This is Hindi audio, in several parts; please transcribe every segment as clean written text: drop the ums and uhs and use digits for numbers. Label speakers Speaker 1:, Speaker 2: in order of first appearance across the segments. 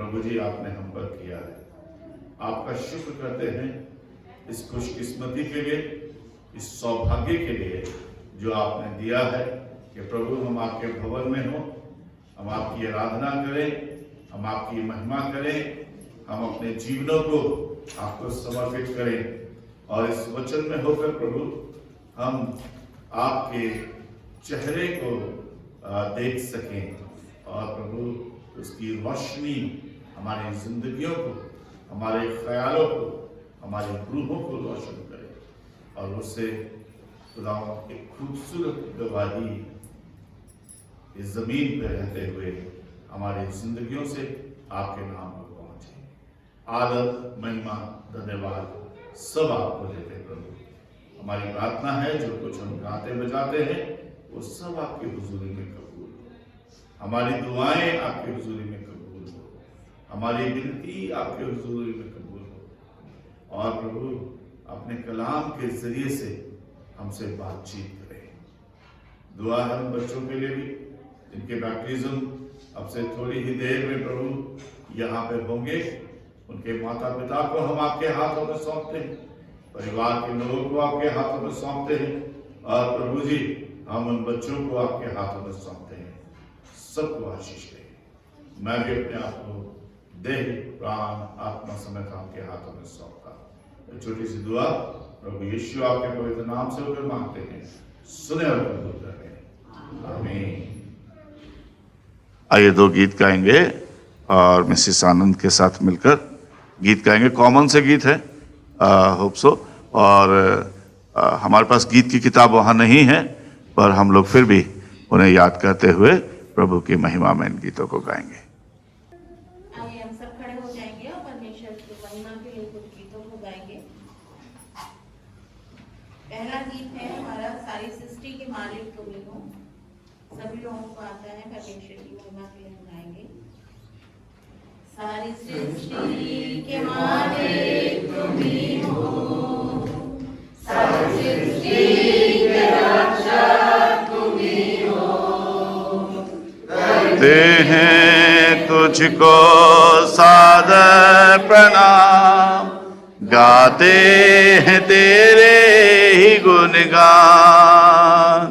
Speaker 1: प्रभु जी आपने हम पर किया है। आपका शुक्र करते हैं इस खुशकिस्मती के लिए, इस सौभाग्य के लिए जो आपने दिया है कि प्रभु हम आपके भवन में हो, हम आपकी आराधना करें, हम आपकी महिमा करें, हम अपने जीवनों को आपको समर्पित करें और इस वचन में होकर प्रभु हम आपके चेहरे को देख सकें और प्रभु उसकी रोशनी हमारी जिंदगियों को, हमारे ख्यालों को, हमारी रूहों को रोशन करे और उससे खुदा एक खूबसूरत गवाही इस जमीन पर रहते हुए हमारी जिंदगियों से आपके नाम पर पहुंचे। आदर, महिमा, धन्यवाद सब आपको देते प्रभु। हमारी प्रार्थना है जो कुछ हम गाते बजाते हैं वो सब आपकी हुजूरी में कबूल हो, हमारी दुआएं आपकी हुजूरी में कबूल हो, हमारी विनती आपके हुजूरी में कबूल हो और प्रभु अपने कलाम के जरिए से हमसे बातचीत करें। दुआ है उन बच्चों के लिए भी जिनके बैप्टिज्म अब से थोड़ी ही देर में प्रभु यहाँ पे होंगे। उनके माता पिता को हम आपके हाथों में सौंपते हैं, परिवार के लोगों को आपके हाथों में सौंपते हैं और प्रभु जी हम उन बच्चों को आपके हाथों में सौंपते हैं। सबको आशीष दें। मैं भी अपने आप को देह, प्राण, आत्मा समेत आपके हाथों में सौंपता। छोटी सी दुआ प्रभु यीशु आपके पवित्र नाम से होकर मांगते हैं, सुने और कबूल करें। आमीन। आइए दो गीत गाएंगे और मिसेस आनंद के साथ मिलकर गीत गाएंगे। कॉमन से गीत है, होप सो। और हमारे पास गीत की किताब वहाँ नहीं है, पर हम लोग फिर भी उन्हें याद करते हुए प्रभु की महिमा में इन गीतों को गाएंगे।
Speaker 2: आइए हम सब खड़े हो जाएंगे और परमेश्वर की महिमा के लिए कुछ गीतों को गाएंगे। पहला गीत है हमारा सारी सृष्टि के मालिक तुम ही हो। सभी लोगों को आता है, परमेश्वर की महिमा के लिए हम गाएंगे। सारी सृष्टि के मालिक तुम ही हो, सारी सृष्टि के रक्षक तुम ही हो।
Speaker 1: करते हैं तुझको सादर प्रणाम, गाते हैं तेरे ही गुणगान।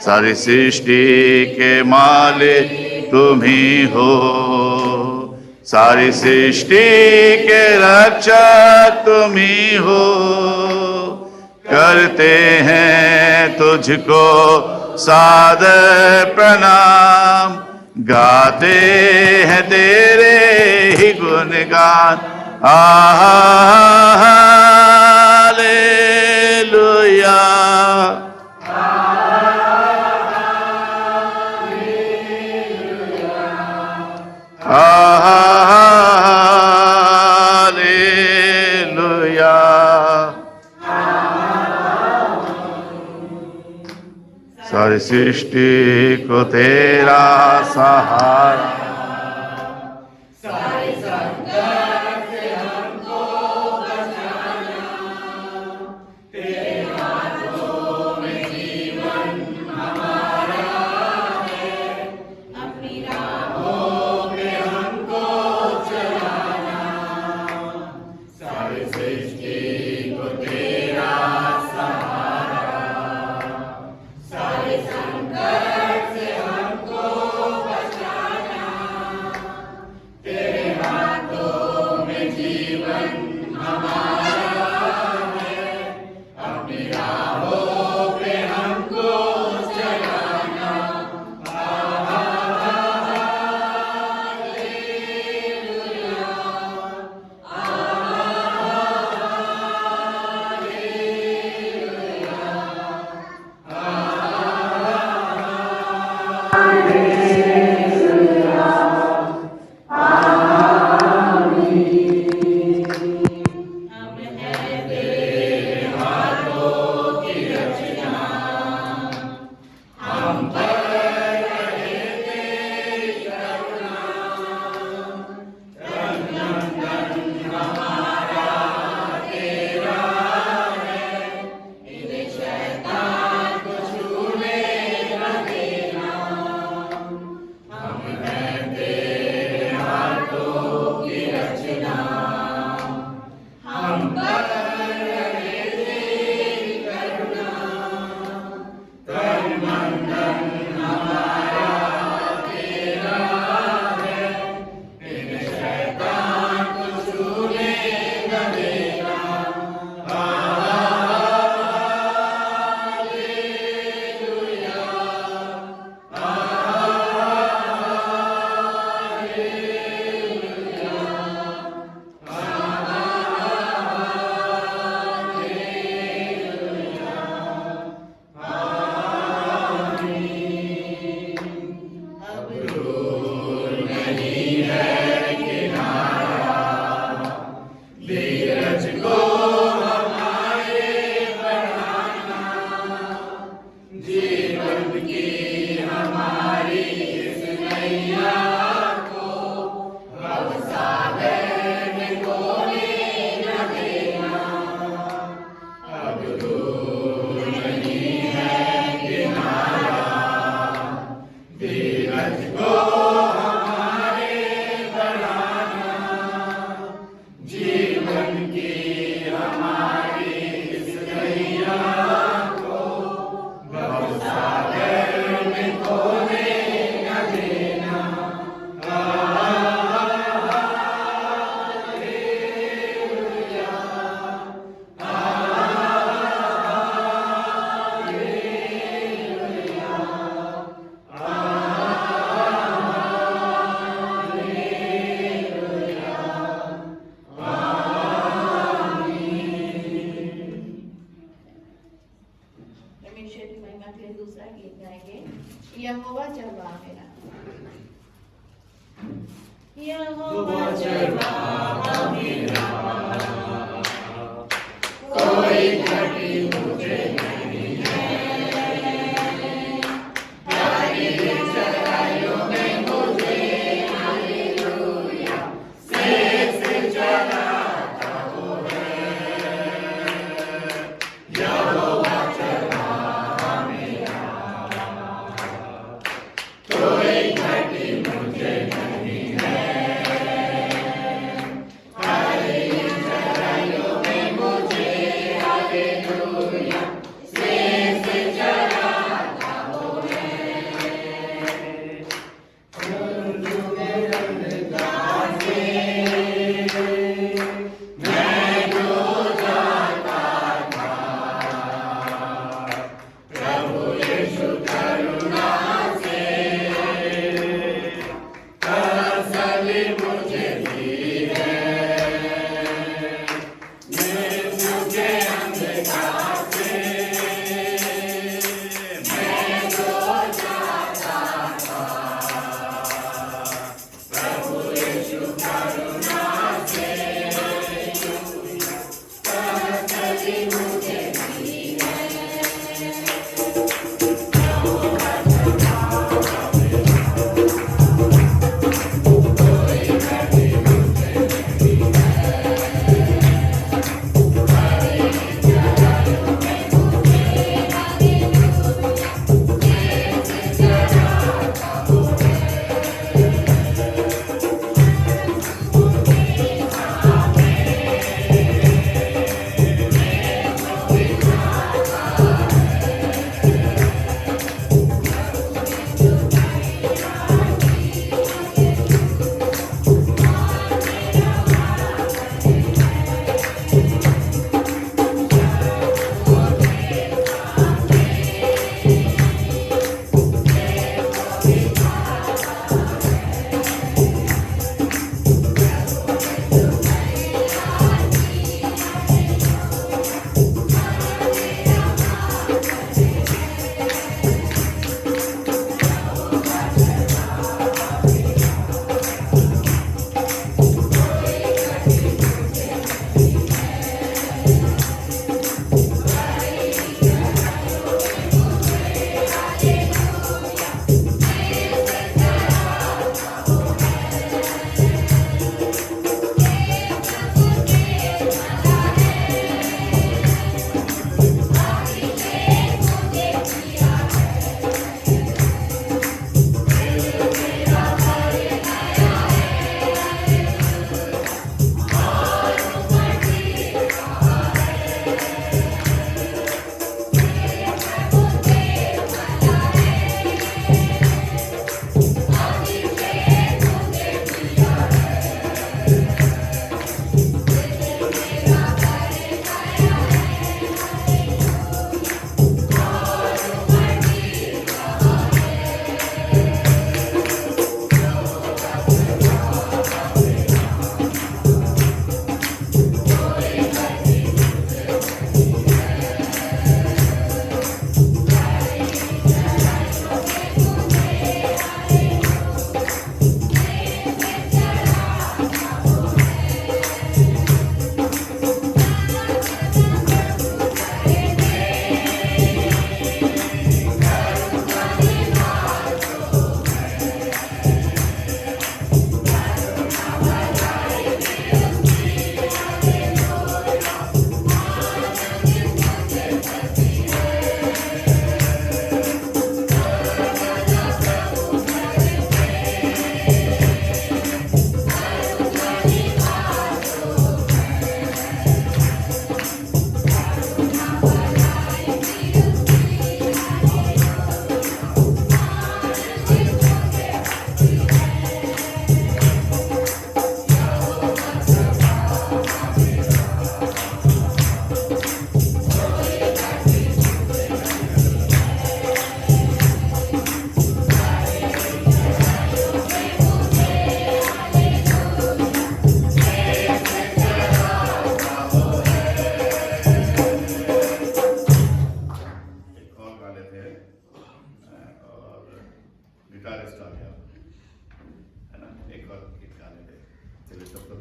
Speaker 1: सारी सृष्टि के मालिक तुम ही हो, सारी सृष्टि के रक्षक तुम ही हो। करते हैं तुझको सादर प्रणाम, गाते हैं तेरे ही गुणगान। Hallelujah, hallelujah. सारी सृष्टि को तेरा सहारा,
Speaker 2: सारे संकट से हमको बचाना, तेरे हाथों में जीवन हमारा है, अपनी राहों पे हमको चलाना। सारी सृष्टि को तेरा सहारा, सारे संकट से हमको बचाना, तेरे हाथों परमेश्वर की महिमा के लिए दूसरा गीत गाएंगे, यहोवा चरवाहा मेरा। यहोवा चरवाहा मेरा, कोई घटी मुझे नहीं है, प्यारी चराइयों में मुझे हालेलुया से चलाता वो है। यहोवा चरवाहा मेरा, कोई घटी मुझे नहीं है,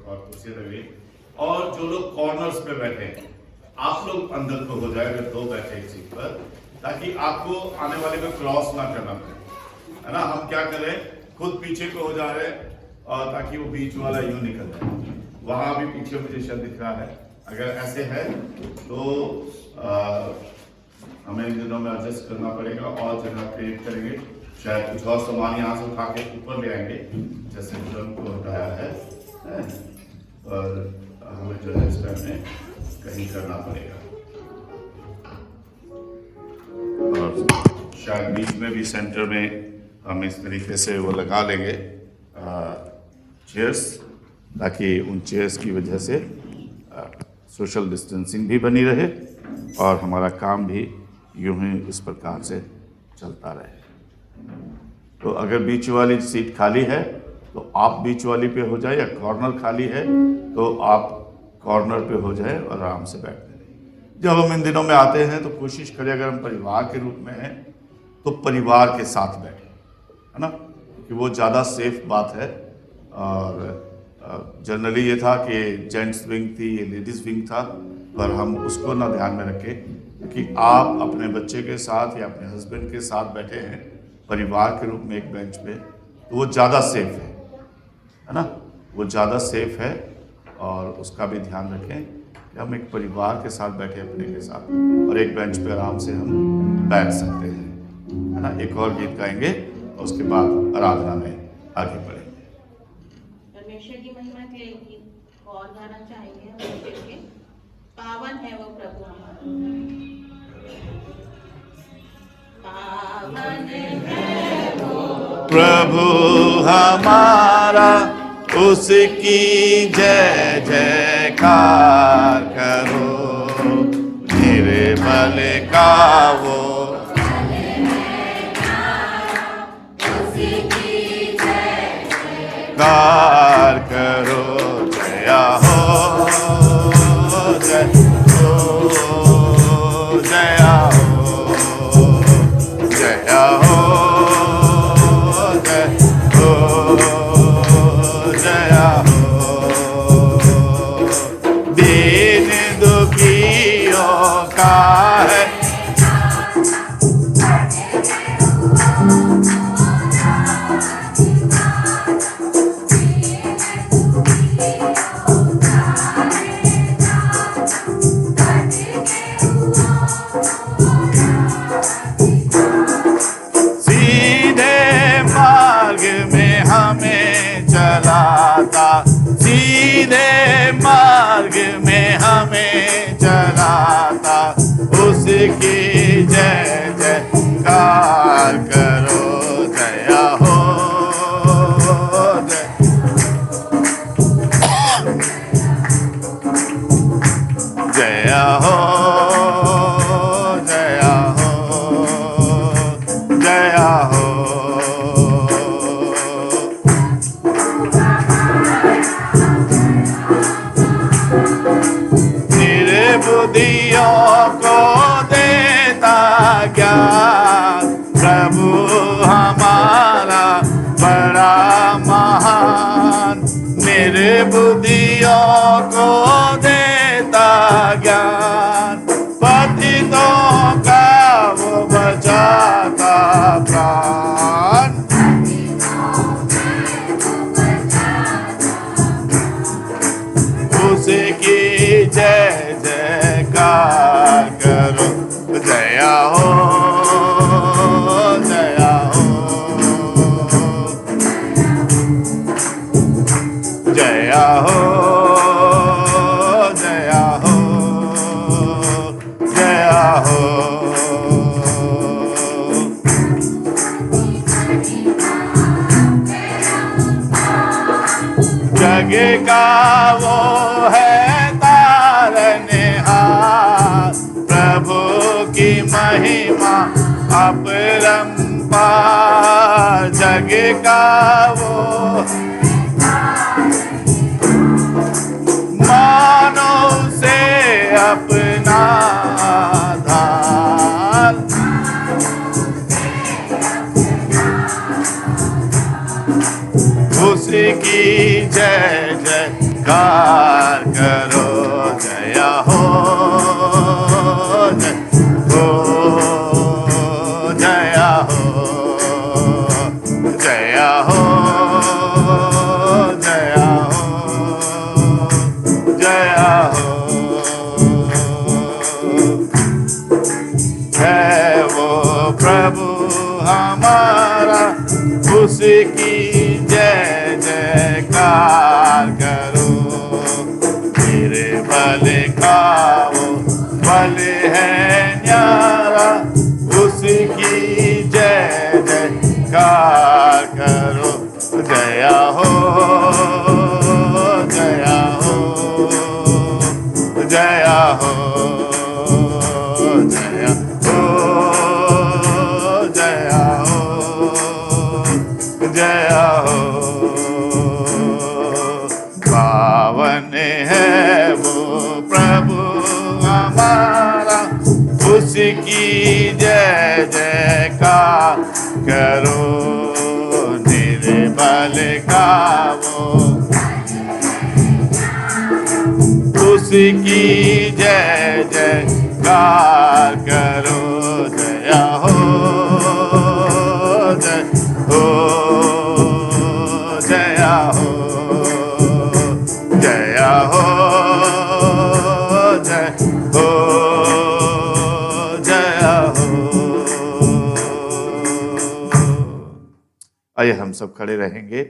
Speaker 1: और कुर्सी लगी, और जो लोग कॉर्नर्स पे बैठे हैं आप लोग अंदर को हो जाए, अगर 2 बैठे एक सीट पर, ताकि आपको आने वाले को क्रॉस ना करना पड़े, है ना। हम क्या करें, खुद पीछे को हो जा रहे हैं और ताकि वो बीच वाला यूं निकल जाए। वहां भी पीछे मुझे शब्द दिख रहा है, अगर ऐसे है तो हमें इन दिनों में एडजस्ट करना पड़ेगा और जगह क्रिएट करेंगे। शायद कुछ और सामान यहाँ से उठा के ऊपर ले आएंगे, जैसे ड्रम को हटाया है, और हमें जो है इस टाइम में कहीं करना पड़ेगा। और शायद बीच में भी सेंटर में हम इस तरीके से वो लगा लेंगे चेयर्स, ताकि उन चेयर्स की वजह से सोशल डिस्टेंसिंग भी बनी रहे और हमारा काम भी यूं ही इस प्रकार से चलता रहे। तो अगर बीच वाली सीट खाली है तो आप बीच वाली पे हो जाए, या कॉर्नर खाली है तो आप कॉर्नर पे हो जाए और आराम से बैठ करें। जब हम इन दिनों में आते हैं तो कोशिश करें, अगर हम परिवार के रूप में हैं तो परिवार के साथ बैठें, है ना, कि वो ज़्यादा सेफ बात है। और जनरली ये था कि जेंट्स विंग थी, ये लेडीज़ विंग था, पर हम उसको ना ध्यान में रखें कि आप अपने बच्चे के साथ या अपने हस्बैंड के साथ बैठे हैं परिवार के रूप में एक बेंच पे, तो वो ज़्यादा सेफ है ना, वो ज़्यादा सेफ है। और उसका भी ध्यान रखें कि हम एक परिवार के साथ बैठे अपने के साथ, और एक बेंच पे आराम से हम बैठ सकते हैं, है ना। एक और गीत गाएंगे और उसके बाद आराधना में आगे बढ़ेंगे।
Speaker 2: परमेश्वर की महिमा के लिए एक गीत और गाना चाहेंगे हम के, पावन है वो प्रभु हमारा। पावन है वो
Speaker 1: प्रभु हमारा, उसकी जय जयकार करो, निर्बल का वो कार करो, जया हो जय हो, जया हो, जया हो, जय हो, जया हो। दीन दुखियों का है चलाता, सीधे मार्ग में हमें चलाता, उसकी जय जयकार करो, जया हो जया हो, जया हो, जया हो। निर्बुद्धियों को देता ज्ञान, प्रभु हमारा बड़ा महान। निर्बुद्धियों को देता ज्ञान, पतितों का वो बचाता प्राण। उसकी जय जयकार करो, जया हो, जया हो, जया हो, जया हो, जया हो। जग का वो है तारनहार, प्रभु की महिमा अपरंपार। जग का वो मानो से अपना आधार, उसकी जय जय जयकार करो, जया हो, जया हो, जया हो, जया हो, जया हो। है वो प्रभु हमारा, उसकी जय जयकार करो। मेरे भले का वो बल है न्यारा, उसकी जय जयकार करो। जया हो, जया हो, जया हो, जया हो, जया हो, जया हो। पावन है वो प्रभु हमारा, उसकी जय जयकार करो। निर्बल का वो, उसकी जय जयकार करो। जया हो, जय हो, जया हो, जया हो, जय हो, जया हो। आइए हम सब खड़े रहेंगे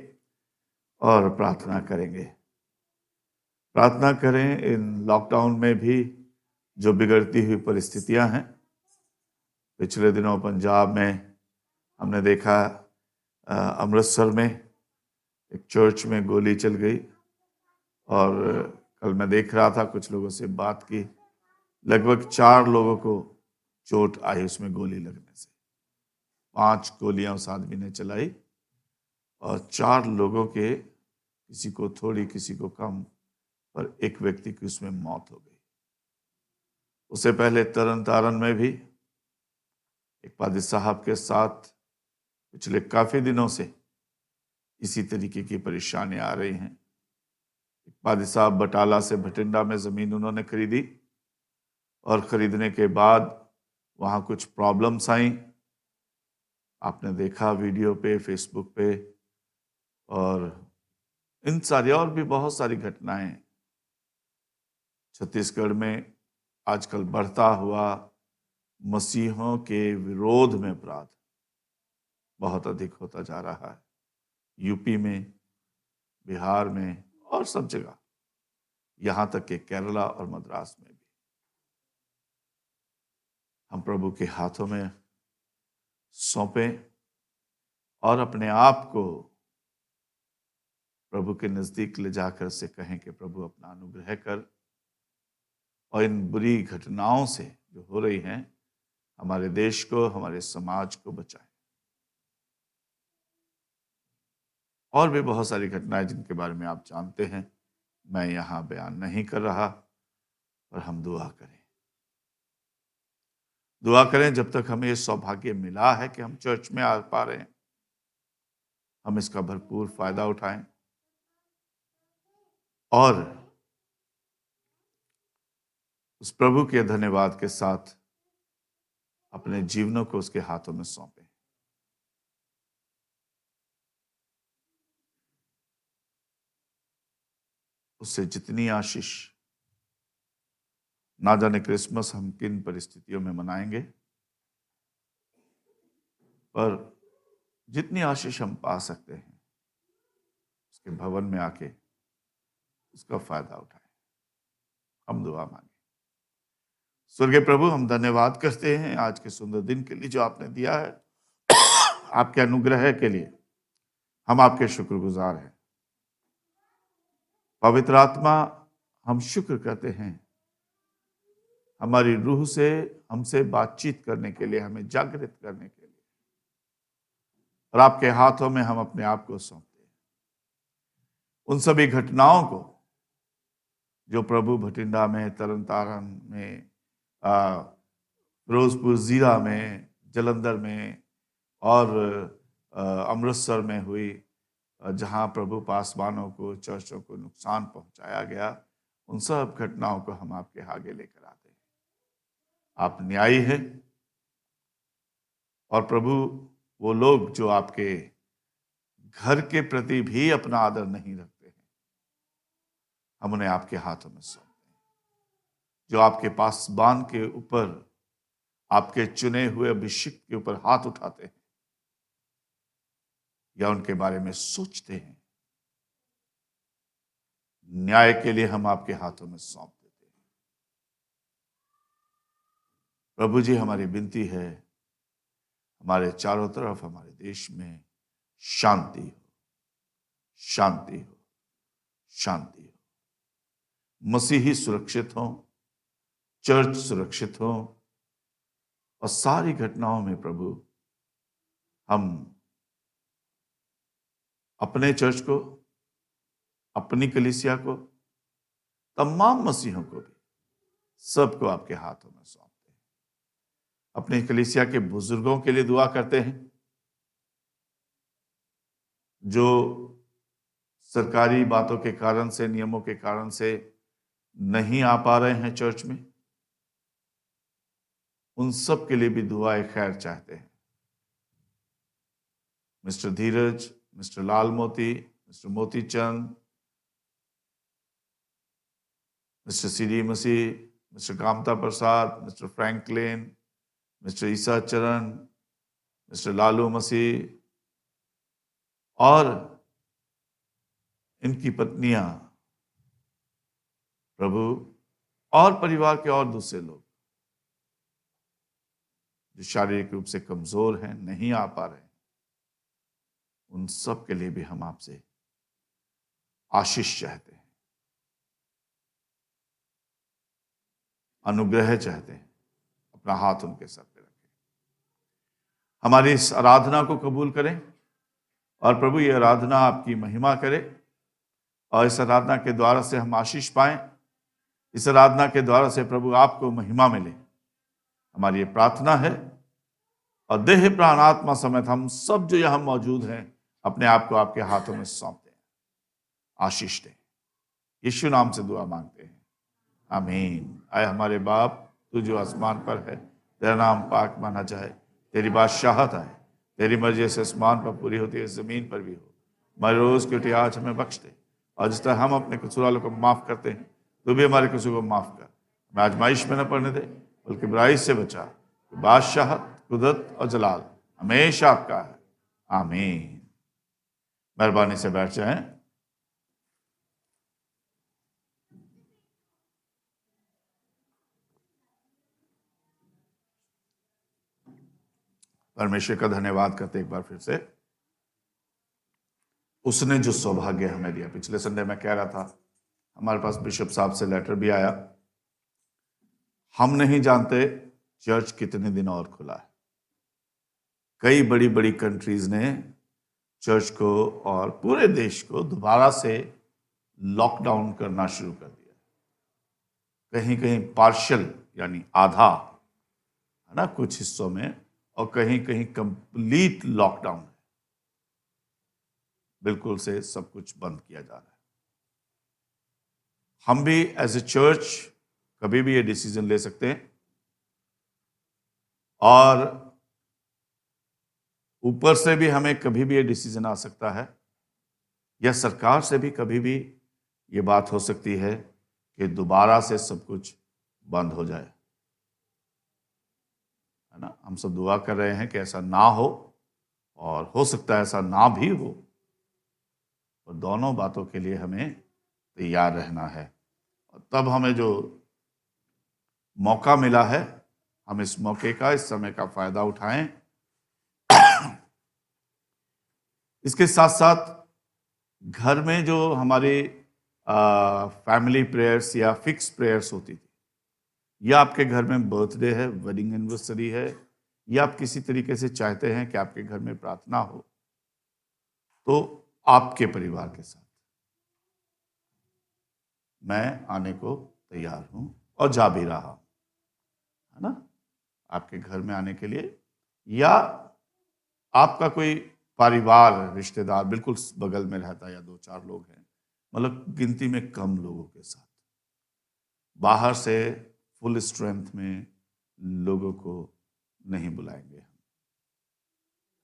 Speaker 1: और प्रार्थना करेंगे। प्रार्थना करें इन लॉकडाउन में भी जो बिगड़ती हुई परिस्थितियां हैं। पिछले दिनों पंजाब में हमने देखा, अमृतसर में एक चर्च में गोली चल गई, और कल मैं देख रहा था, कुछ लोगों से बात की, लगभग 4 लोगों को चोट आई उसमें गोली लगने से। 5 गोलियां उस आदमी ने चलाई और 4 लोगों के, किसी को थोड़ी किसी को कम, पर एक व्यक्ति की उसमें मौत हो गई। उससे पहले तरन तारण में भी एक पादी साहब के साथ पिछले काफी दिनों से इसी तरीके की परेशानी आ रही हैं। एक पादी साहब बटाला से भटिंडा में जमीन उन्होंने खरीदी, और खरीदने के बाद वहां कुछ प्रॉब्लम्स आई। आपने देखा वीडियो पे, फेसबुक पे, और इन सारी और भी बहुत सारी घटनाएं। छत्तीसगढ़ में आजकल बढ़ता हुआ मसीहों के विरोध में अपराध बहुत अधिक होता जा रहा है। यूपी में, बिहार में और सब जगह, यहां तक कि केरला और मद्रास में भी। हम प्रभु के हाथों में सौंपें और अपने आप को प्रभु के नजदीक ले जाकर से कहें कि प्रभु अपना अनुग्रह कर, और इन बुरी घटनाओं से जो हो रही हैं, हमारे देश को, हमारे समाज को बचाएं। और भी बहुत सारी घटनाएं जिनके बारे में आप जानते हैं, मैं यहां बयान नहीं कर रहा, पर हम दुआ करें। दुआ करें जब तक हमें ये सौभाग्य मिला है कि हम चर्च में आ पा रहे हैं, हम इसका भरपूर फायदा उठाएं और उस प्रभु के धन्यवाद के साथ अपने जीवनों को उसके हाथों में सौंपें। उससे जितनी आशीष, ना जाने क्रिसमस हम किन परिस्थितियों में मनाएंगे, पर जितनी आशीष हम पा सकते हैं उसके भवन में आके उसका फायदा उठाएं। हम दुआ मांगे। स्वर्गीय प्रभु, हम धन्यवाद करते हैं आज के सुंदर दिन के लिए जो आपने दिया है। आपके अनुग्रह के लिए हम आपके शुक्रगुजार हैं। पवित्र आत्मा, हम शुक्र करते हैं हमारी रूह से हमसे बातचीत करने के लिए, हमें जागृत करने के लिए, और आपके हाथों में हम अपने आप को सौंपते हैं। उन सभी घटनाओं को जो प्रभु भटिंडा में, तरन तारण में, फिरोजपुर ज़िला में, जलंधर में और अमृतसर में हुई, जहाँ प्रभु पासवानों को, चर्चों को नुकसान पहुंचाया गया, उन सब घटनाओं को हम आपके आगे लेकर आते हैं। आप न्यायी हैं और प्रभु वो लोग जो आपके घर के प्रति भी अपना आदर नहीं रखते हैं, हम उन्हें आपके हाथों में सौंपते हैं। जो आपके पासबान के ऊपर, आपके चुने हुए अभिषिक्त के ऊपर हाथ उठाते हैं या उनके बारे में सोचते हैं, न्याय के लिए हम आपके हाथों में सौंप देते हैं। प्रभु जी, हमारी विनती है, हमारे चारों तरफ, हमारे देश में शांति हो, शांति हो, शांति हो। मसीही सुरक्षित हो, चर्च सुरक्षित हो, और सारी घटनाओं में प्रभु हम अपने चर्च को, अपनी कलीसिया को, तमाम मसीहों को भी, सबको आपके हाथों में सौंपते हैं। अपनी कलीसिया के बुजुर्गों के लिए दुआ करते हैं जो सरकारी बातों के कारण से, नियमों के कारण से नहीं आ पा रहे हैं चर्च में, उन सब के लिए भी दुआए खैर चाहते हैं। मिस्टर धीरज, मिस्टर लाल मोती, मिस्टर मोती चंद, मिस्टर सीडी मसीह, mister Kamta Prasad, mister Franklin, mister ईसा चरण, मिस्टर लालू मसीह और इनकी पत्नियां, प्रभु, और परिवार के और दूसरे लोग जो शारीरिक रूप से कमजोर हैं, नहीं आ पा रहे हैं, उन सब के लिए भी हम आपसे आशीष चाहते हैं, अनुग्रह चाहते हैं। अपना हाथ उनके सर पे रखें, हमारी इस आराधना को कबूल करें, और प्रभु ये आराधना आपकी महिमा करे, और इस आराधना के द्वारा से हम आशीष पाएं। इस आराधना के द्वारा से प्रभु आपको महिमा मिले, हमारी ये प्रार्थना है। और देह प्राण आत्मा समेत हम सब जो यहां मौजूद हैं, अपने आप को आपके हाथों में सौंप दें, आशीष दें। यीशु नाम से दुआ मांगते हैं, आमीन। आए हमारे बाप, तू जो आसमान पर है, तेरा नाम पाक माना जाए, तेरी बादशाहत आए, तेरी मर्जी जैसे आसमान पर पूरी होती है, जमीन पर भी हो। हमारे रोज की रोटी आज हमें बख्श दे, और जिस तरह हम अपने कसूर वालों को माफ करते हैं, तू भी हमारे कसूर को माफ कर। हमें आजमाइश में न पड़ने दे, बल्कि बुराई से बचा। बादशाहत, कुदरत और जलाल हमेशा आपका है, आमीन। मेहरबानी से बैठ जाएं। परमेश्वर का धन्यवाद करते एक बार फिर से, उसने जो सौभाग्य हमें दिया। पिछले संडे मैं कह रहा था, हमारे पास बिशप साहब से लेटर भी आया, हम नहीं जानते चर्च कितने दिन और खुला है। कई बड़ी बड़ी कंट्रीज ने चर्च को और पूरे देश को दोबारा से लॉकडाउन करना शुरू कर दिया। कहीं कहीं पार्शियल यानी आधा, है ना, कुछ हिस्सों में, और कहीं कहीं कंप्लीट लॉकडाउन है, बिल्कुल से सब कुछ बंद किया जा रहा है। हम भी एज ए चर्च कभी भी ये डिसीजन ले सकते हैं, और ऊपर से भी हमें कभी भी ये डिसीजन आ सकता है, या सरकार से भी कभी भी ये बात हो सकती है कि दोबारा से सब कुछ बंद हो जाए, है ना। हम सब दुआ कर रहे हैं कि ऐसा ना हो, और हो सकता है ऐसा ना भी हो, और दोनों बातों के लिए हमें तैयार रहना है। और तब हमें जो मौका मिला है, हम इस मौके का, इस समय का फायदा उठाएं। इसके साथ साथ घर में जो हमारी फैमिली प्रेयर्स या फिक्स प्रेयर्स होती थी, या आपके घर में बर्थडे है, वेडिंग एनिवर्सरी है, या आप किसी तरीके से चाहते हैं कि आपके घर में प्रार्थना हो, तो आपके परिवार के साथ मैं आने को तैयार हूं, और जा भी रहा हूं, है ना, आपके घर में आने के लिए। या आपका कोई परिवार रिश्तेदार बिल्कुल बगल में रहता है या 2-4 लोग हैं, मतलब गिनती में कम लोगों के साथ, बाहर से फुल स्ट्रेंथ में लोगों को नहीं बुलाएंगे हम,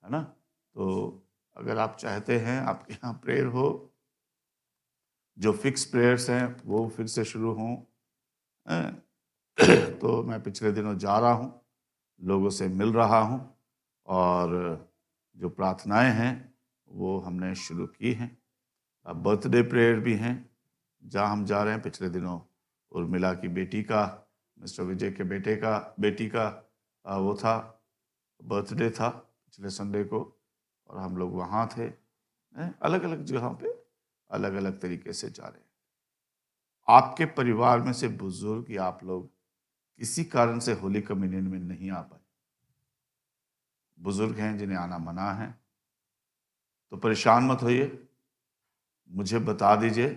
Speaker 1: है ना। तो अगर आप चाहते हैं आपके यहाँ प्रेयर हो, जो फिक्स प्रेयर्स हैं वो फिर से शुरू हों, तो मैं पिछले दिनों जा रहा हूँ, लोगों से मिल रहा हूँ, और जो प्रार्थनाएं हैं वो हमने शुरू की हैं। अब बर्थडे प्रेयर भी हैं जहाँ हम जा रहे हैं। पिछले दिनों उर्मिला की बेटी का, मिस्टर विजय के बेटी का वो था, बर्थडे था पिछले संडे को, और हम लोग वहाँ थे। अलग अलग जगह पे अलग अलग तरीके से जा रहे हैं। आपके परिवार में से बुजुर्ग या आप लोग किसी कारण से होली कम्युनियन में नहीं आ पाए, बुजुर्ग हैं जिन्हें आना मना है, तो परेशान मत होइए, मुझे बता दीजिए,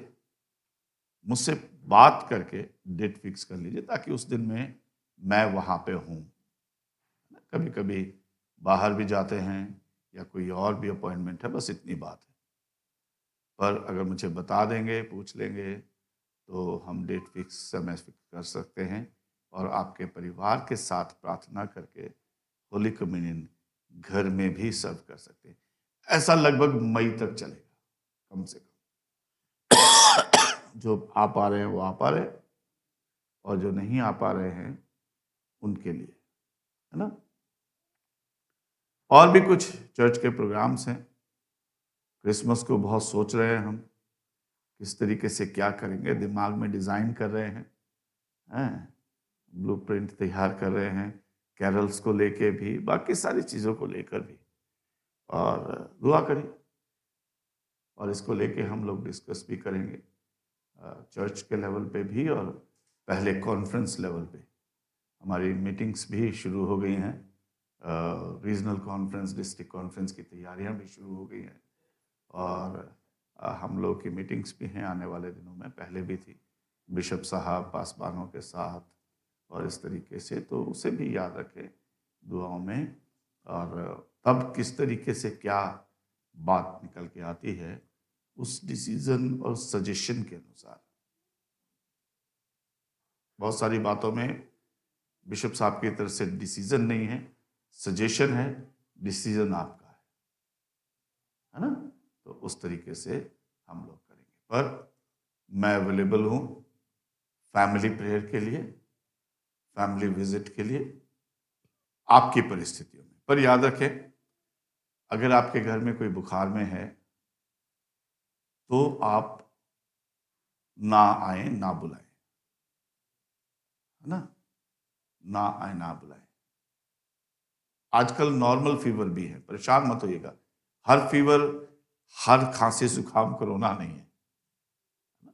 Speaker 1: मुझसे बात करके डेट फिक्स कर लीजिए ताकि उस दिन में मैं वहाँ पे हूँ। कभी कभी बाहर भी जाते हैं या कोई और भी अपॉइंटमेंट है, बस इतनी बात है। पर अगर मुझे बता देंगे, पूछ लेंगे, तो हम डेट फिक्स, समय फिक्स कर सकते हैं और आपके परिवार के साथ प्रार्थना करके होली कम्युनियन घर में भी सर्व कर सकते हैं। ऐसा लगभग मई तक चलेगा कम से कम। जो आ पा रहे हैं वो आ पा रहे हैं, और जो नहीं आ पा रहे हैं उनके लिए, है ना। और भी कुछ चर्च के प्रोग्राम्स हैं। क्रिसमस को बहुत सोच रहे हैं हम, किस तरीके से क्या करेंगे, दिमाग में डिज़ाइन कर रहे हैं, ब्लूप्रिंट तैयार कर रहे हैं, कैरल्स को लेके भी, बाकी सारी चीज़ों को लेकर भी, और दुआ करिए। और इसको लेके हम लोग डिस्कस भी करेंगे चर्च के लेवल पे भी, और पहले कॉन्फ्रेंस लेवल पे हमारी मीटिंग्स भी शुरू हो गई हैं। रीजनल कॉन्फ्रेंस, डिस्ट्रिक्ट कॉन्फ्रेंस की तैयारियां भी शुरू हो गई हैं, और हम लोग की मीटिंग्स भी हैं आने वाले दिनों में, पहले भी थी बिशप साहब पासवानों के साथ, और इस तरीके से, तो उसे भी याद रखें दुआओं में। और तब किस तरीके से क्या बात निकल के आती है, उस डिसीजन और सजेशन के अनुसार। बहुत सारी बातों में बिशप साहब की तरफ से डिसीजन नहीं है, सजेशन है, डिसीजन आपका है ना। तो उस तरीके से हम लोग करेंगे। पर मैं अवेलेबल हूँ फैमिली प्रेयर के लिए, फैमिली विजिट के लिए, आपकी परिस्थितियों में। पर याद रखें, अगर आपके घर में कोई बुखार में है तो आप ना आए, ना बुलाएं, है ना, ना आए ना बुलाएं। आजकल नॉर्मल फीवर भी है, परेशान मत होइएगा। हर फीवर, हर खांसी जुकाम कोरोना नहीं है,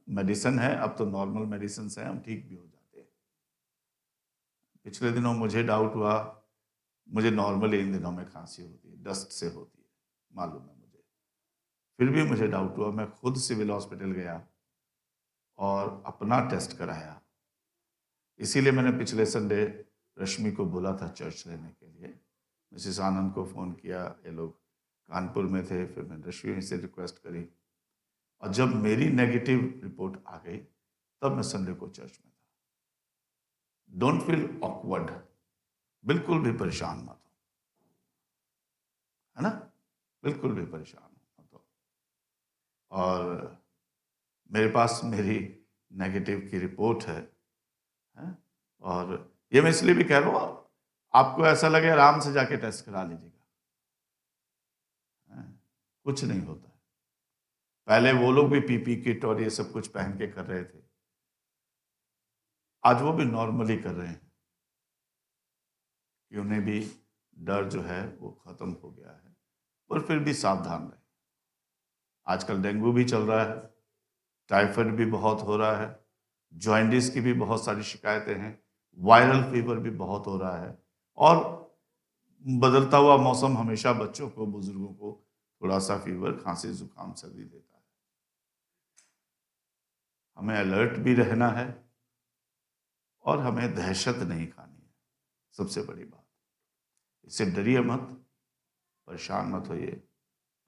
Speaker 1: मेडिसिन है। अब तो नॉर्मल मेडिसिन है, हम ठीक भी हो जाते हैं। पिछले दिनों मुझे डाउट हुआ, मुझे नॉर्मली इन दिनों में खांसी होती है, डस्ट से होती है, मालूम है मुझे। फिर भी मुझे डाउट हुआ, मैं खुद सिविल हॉस्पिटल गया और अपना टेस्ट कराया। इसीलिए मैंने पिछले संडे रश्मि को बोला था चर्च लेने के लिए, मिसेस आनंद को फ़ोन किया, ये लोग कानपुर में थे, फिर मैंने रश्मि से रिक्वेस्ट करी, और जब मेरी नेगेटिव रिपोर्ट आ गई तब मैं संडे को चर्च में था। डोंट फील ऑकवर्ड, बिल्कुल भी परेशान मत हो, है ना, बिल्कुल भी परेशान मत हो। और मेरे पास मेरी नेगेटिव की रिपोर्ट है? और ये मैं इसलिए भी कह रहा हूँ, आपको ऐसा लगे आराम से जाके टेस्ट करा लीजिएगा, कुछ नहीं होता है। पहले वो लोग भी पीपी किट और ये सब कुछ पहन के कर रहे थे, आज वो भी नॉर्मली कर रहे हैं, कि उन्हें भी डर जो है वो खत्म हो गया है। पर फिर भी सावधान रहे। आजकल डेंगू भी चल रहा है, टाइफाइड भी बहुत हो रहा है, जॉइंडिस की भी बहुत सारी शिकायतें हैं, वायरल फीवर भी बहुत हो रहा है, और बदलता हुआ मौसम हमेशा बच्चों को, बुजुर्गों को थोड़ा सा फीवर, खांसी, जुकाम, सर्दी देता है। हमें अलर्ट भी रहना है और हमें दहशत नहीं खानी है, सबसे बड़ी बात। इससे डरिए मत, परेशान मत होइए,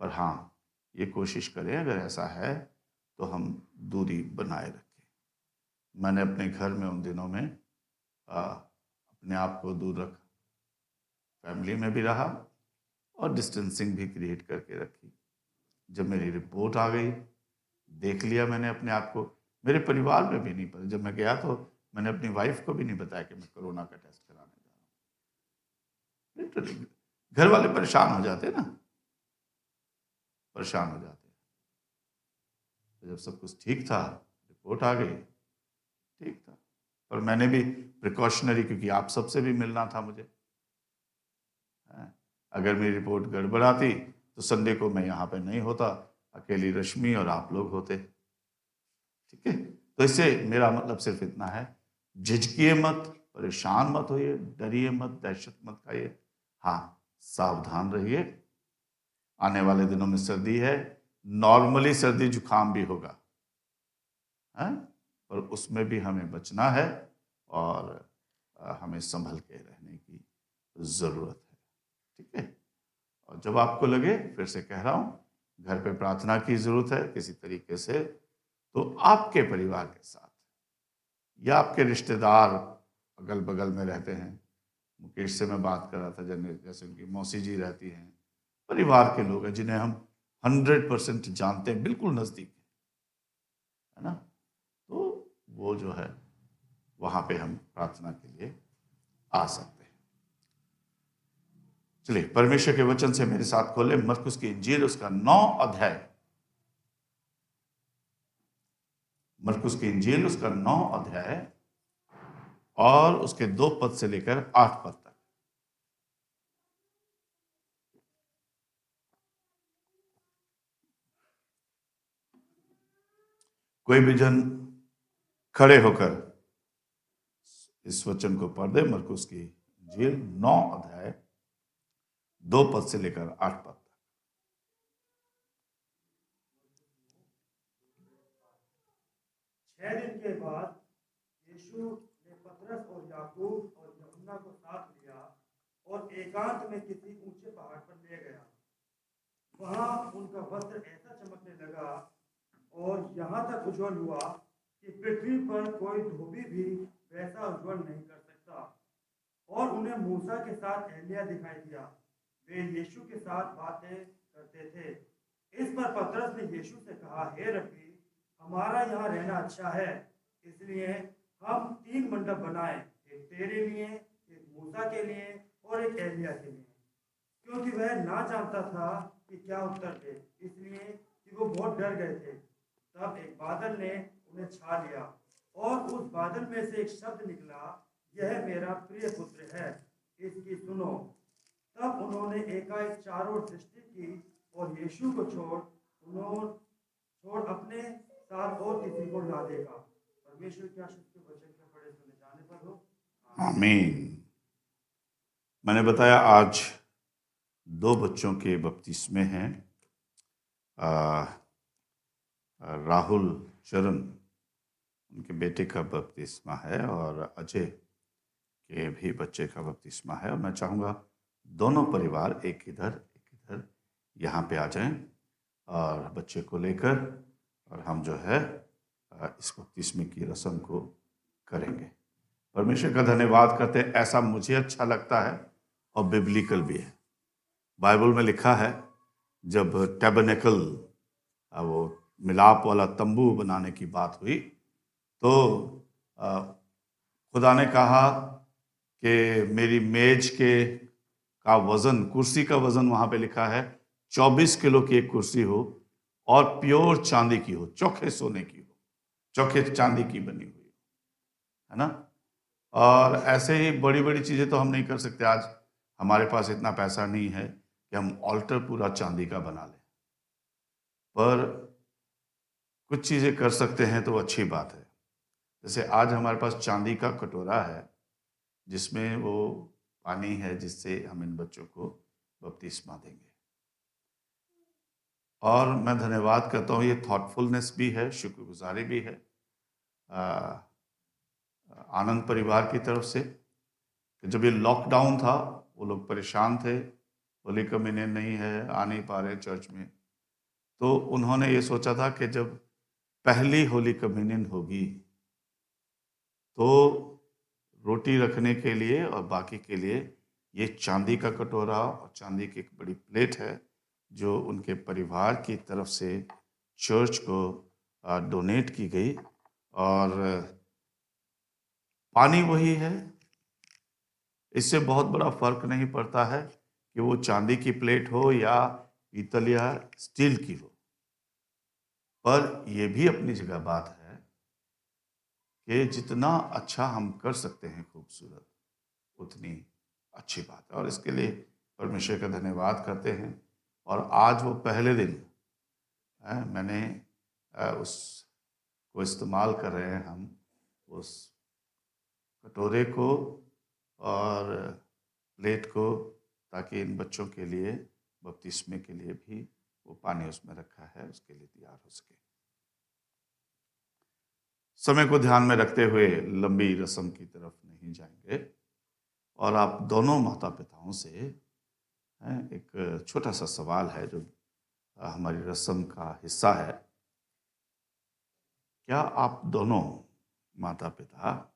Speaker 1: पर हाँ, ये कोशिश करें अगर ऐसा है तो हम दूरी बनाए रखें। मैंने अपने घर में उन दिनों में अपने आप को दूर रखा, फैमिली में भी रहा और डिस्टेंसिंग भी क्रिएट करके रखी। जब मेरी रिपोर्ट आ गई, देख लिया मैंने अपने आप को, मेरे परिवार में भी नहीं पता। जब मैं गया तो मैंने अपनी वाइफ को भी नहीं बताया कि मैं कोरोना का टेस्ट कराने जा रहा हूँ। लिटरली घर वाले परेशान हो जाते हैं ना, परेशान हो जाते हैं। तो जब सब कुछ ठीक था, रिपोर्ट आ गई, ठीक था, पर मैंने भी प्रिकॉशनरी, क्योंकि आप सबसे भी मिलना था मुझे। अगर मेरी रिपोर्ट गड़बड़ आती तो संडे को मैं यहाँ पे नहीं होता, अकेली रश्मि और आप लोग होते। ठीक है, तो इससे मेरा मतलब सिर्फ इतना है, झिझकिए मत, परेशान मत होइए, डरिए मत, दहशत मत खाइए। हाँ, सावधान रहिए। आने वाले दिनों में सर्दी है, नॉर्मली सर्दी जुकाम भी होगा, है, पर उसमें भी हमें बचना है और हमें संभल के रहने की जरूरत है। ठीक है, और जब आपको लगे, फिर से कह रहा हूँ, घर पे प्रार्थना की जरूरत है किसी तरीके से, तो आपके परिवार के साथ या आपके रिश्तेदार अगल बगल में रहते हैं, मुकेश से मैं बात कर रहा था, जैसे उनकी मौसी जी रहती हैं, परिवार के लोग हैं जिन्हें हम 100% जानते हैं, बिल्कुल नजदीक है ना, तो वो जो है वहां पे हम प्रार्थना के लिए आ सकते हैं। चलिए, परमेश्वर के वचन से मेरे साथ खोले मरकुस की इंजील, उसका 9 अध्याय। मरकुस की इंजील उसका 9 अध्याय और उसके 2 पद से लेकर 8 पद तक। कोई भी जन खड़े होकर इस वचन को पढ़ दे। मरकुस की इंजील 9 अध्याय 2 पद से लेकर 8 पद तक।
Speaker 3: 6 दिन के बाद यीशु ने पतरस और याकूब और यूहन्ना को साथ लिया और एकांत में किसी ऊंचे पहाड़ पर ले गया। वहां उनका वस्त्र ऐसा चमकने लगा और यहाँ तक उज्ज्वल हुआ कि पृथ्वी पर कोई धोबी भी वैसा उज्ज्वल नहीं कर सकता। और उन्हें मूसा के साथ एलिय्याह दिखाई दिया, वे यीशु के साथ बातें करते थे। इस पर पतरस ने यीशु से कहा, हे रब्बी, हमारा यहाँ रहना अच्छा है, इसलिए हम 3 मंडप बनाएं, एक तेरे लिए, एक मूसा के लिए और एक एलिय्याह के लिए। क्योंकि वह ना जानता था कि क्या उत्तर दे, इसलिए कि वो बहुत डर गए थे। तब एक बादल ने उन्हें छा लिया और उस बादल में से एक शब्द निकला, यह मेरा प्रिय पुत्र है, इसकी सुनो। तब उन्होंने एकाएक चारों ओर दृष्टि की और यीशु को छोड़ अपने साथ और किसी को ना देखा। परमेश्वर के आशीष के वचन के पढ़े सुने जाने पर हो।
Speaker 1: आमीन। मैंने बताया आज 2 बच्चों के बपतिस्मे हैं। राहुल चरण, उनके बेटे का बपतिस्मा है, और अजय के भी बच्चे का बपतिस्मा है। और मैं चाहूँगा दोनों परिवार एक इधर यहाँ पे आ जाएं और बच्चे को लेकर, और हम जो है इस बपतिस्मे की रस्म को करेंगे। परमेश्वर का धन्यवाद करते हैं। ऐसा मुझे अच्छा लगता है और बिब्लिकल भी है। बाइबल में लिखा है, जब टैबरनेकल, वो मिलाप वाला तंबू बनाने की बात हुई, तो खुदा ने कहा कि मेरी मेज का वजन, कुर्सी का वजन वहां पे लिखा है 24 किलो की एक कुर्सी हो और प्योर चांदी की हो, चोखे सोने की हो, चोखे चांदी की बनी हुई, है ना। और ऐसे ही बड़ी बड़ी चीजें तो हम नहीं कर सकते। आज हमारे पास इतना पैसा नहीं है कि हम ऑल्टर पूरा चांदी का बना लें, पर कुछ चीजें कर सकते हैं तो अच्छी बात है। जैसे आज हमारे पास चांदी का कटोरा है जिसमें वो पानी है जिससे हम इन बच्चों को बपतिस्मा देंगे। और मैं धन्यवाद करता हूँ, ये थॉटफुलनेस भी है, शुक्रगुजारी भी है आनंद परिवार की तरफ से। जब ये लॉकडाउन था, वो लोग परेशान थे, होली कम्युनियन नहीं है, आ नहीं पा रहे चर्च में, तो उन्होंने ये सोचा था कि जब पहली होली कम्युनियन होगी तो रोटी रखने के लिए और बाकी के लिए ये चांदी का कटोरा और चांदी की एक बड़ी प्लेट है जो उनके परिवार की तरफ से चर्च को डोनेट की गई, और पानी वही है। इससे बहुत बड़ा फर्क नहीं पड़ता है कि वो चांदी की प्लेट हो या पीतल या स्टील की हो, पर यह भी अपनी जगह बात है कि जितना अच्छा हम कर सकते हैं खूबसूरत, उतनी अच्छी बात है, और इसके लिए परमेश्वर का धन्यवाद करते हैं। और आज वो पहले दिन मैंने उसको इस्तेमाल कर रहे हैं हम, उस कटोरे को और प्लेट को, ताकि इन बच्चों के लिए बपतिस्मे के लिए भी वो पानी उसमें रखा है उसके लिए तैयार हो सके। समय को ध्यान में रखते हुए लंबी रस्म की तरफ नहीं जाएंगे, और आप दोनों माता पिताओं से एक छोटा सा सवाल है जो हमारी रस्म का हिस्सा है। क्या आप दोनों माता पिता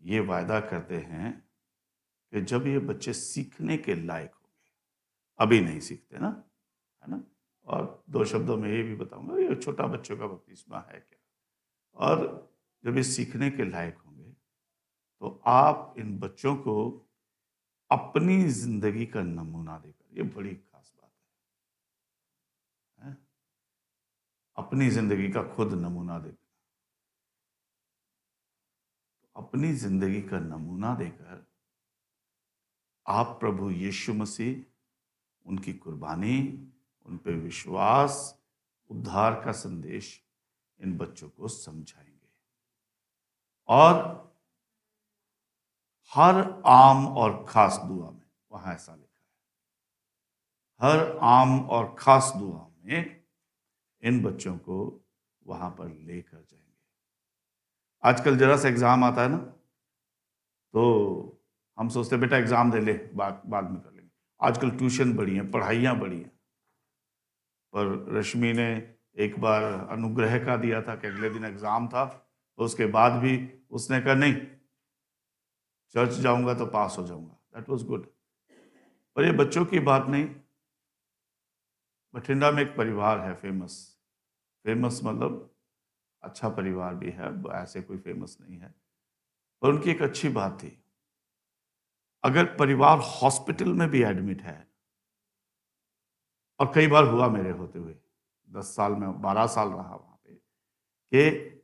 Speaker 1: ये वायदा करते हैं कि जब ये बच्चे सीखने के लायक होंगे, अभी नहीं सीखते ना, है ना, और 2 शब्दों में ये भी बताऊंगा ये छोटा बच्चों का बपतिस्मा है क्या, और जब ये सीखने के लायक होंगे तो आप इन बच्चों को अपनी जिंदगी का नमूना देकर, ये बड़ी खास बात है, अपनी जिंदगी का खुद नमूना देकर, अपनी जिंदगी का नमूना देकर आप प्रभु यीशु मसीह, उनकी कुर्बानी, उन पे विश्वास, उद्धार का संदेश इन बच्चों को समझाएंगे। और हर आम और खास दुआ में, वहां ऐसा लिखा है, हर आम और खास दुआ में इन बच्चों को वहां पर लेकर जाएंगे। आजकल जरा सा एग्जाम आता है ना, तो हम सोचते हैं बेटा एग्जाम दे ले, बाद में कर लेंगे। आजकल ट्यूशन बढ़ी है, पढ़ाइयाँ बढ़ी हैं, पर रश्मि ने एक बार अनुग्रह का दिया था कि अगले दिन एग्जाम था, तो उसके बाद भी उसने कहा नहीं, चर्च जाऊंगा तो पास हो जाऊंगा, दैट वाज गुड। पर ये बच्चों की बात नहीं। बठिंडा में एक परिवार है फेमस मतलब अच्छा परिवार भी है, ऐसे कोई फेमस नहीं है, पर उनकी एक अच्छी बात थी, अगर परिवार हॉस्पिटल में भी एडमिट है, और कई बार हुआ मेरे होते हुए 10 साल में 12 साल रहा वहां पे, कि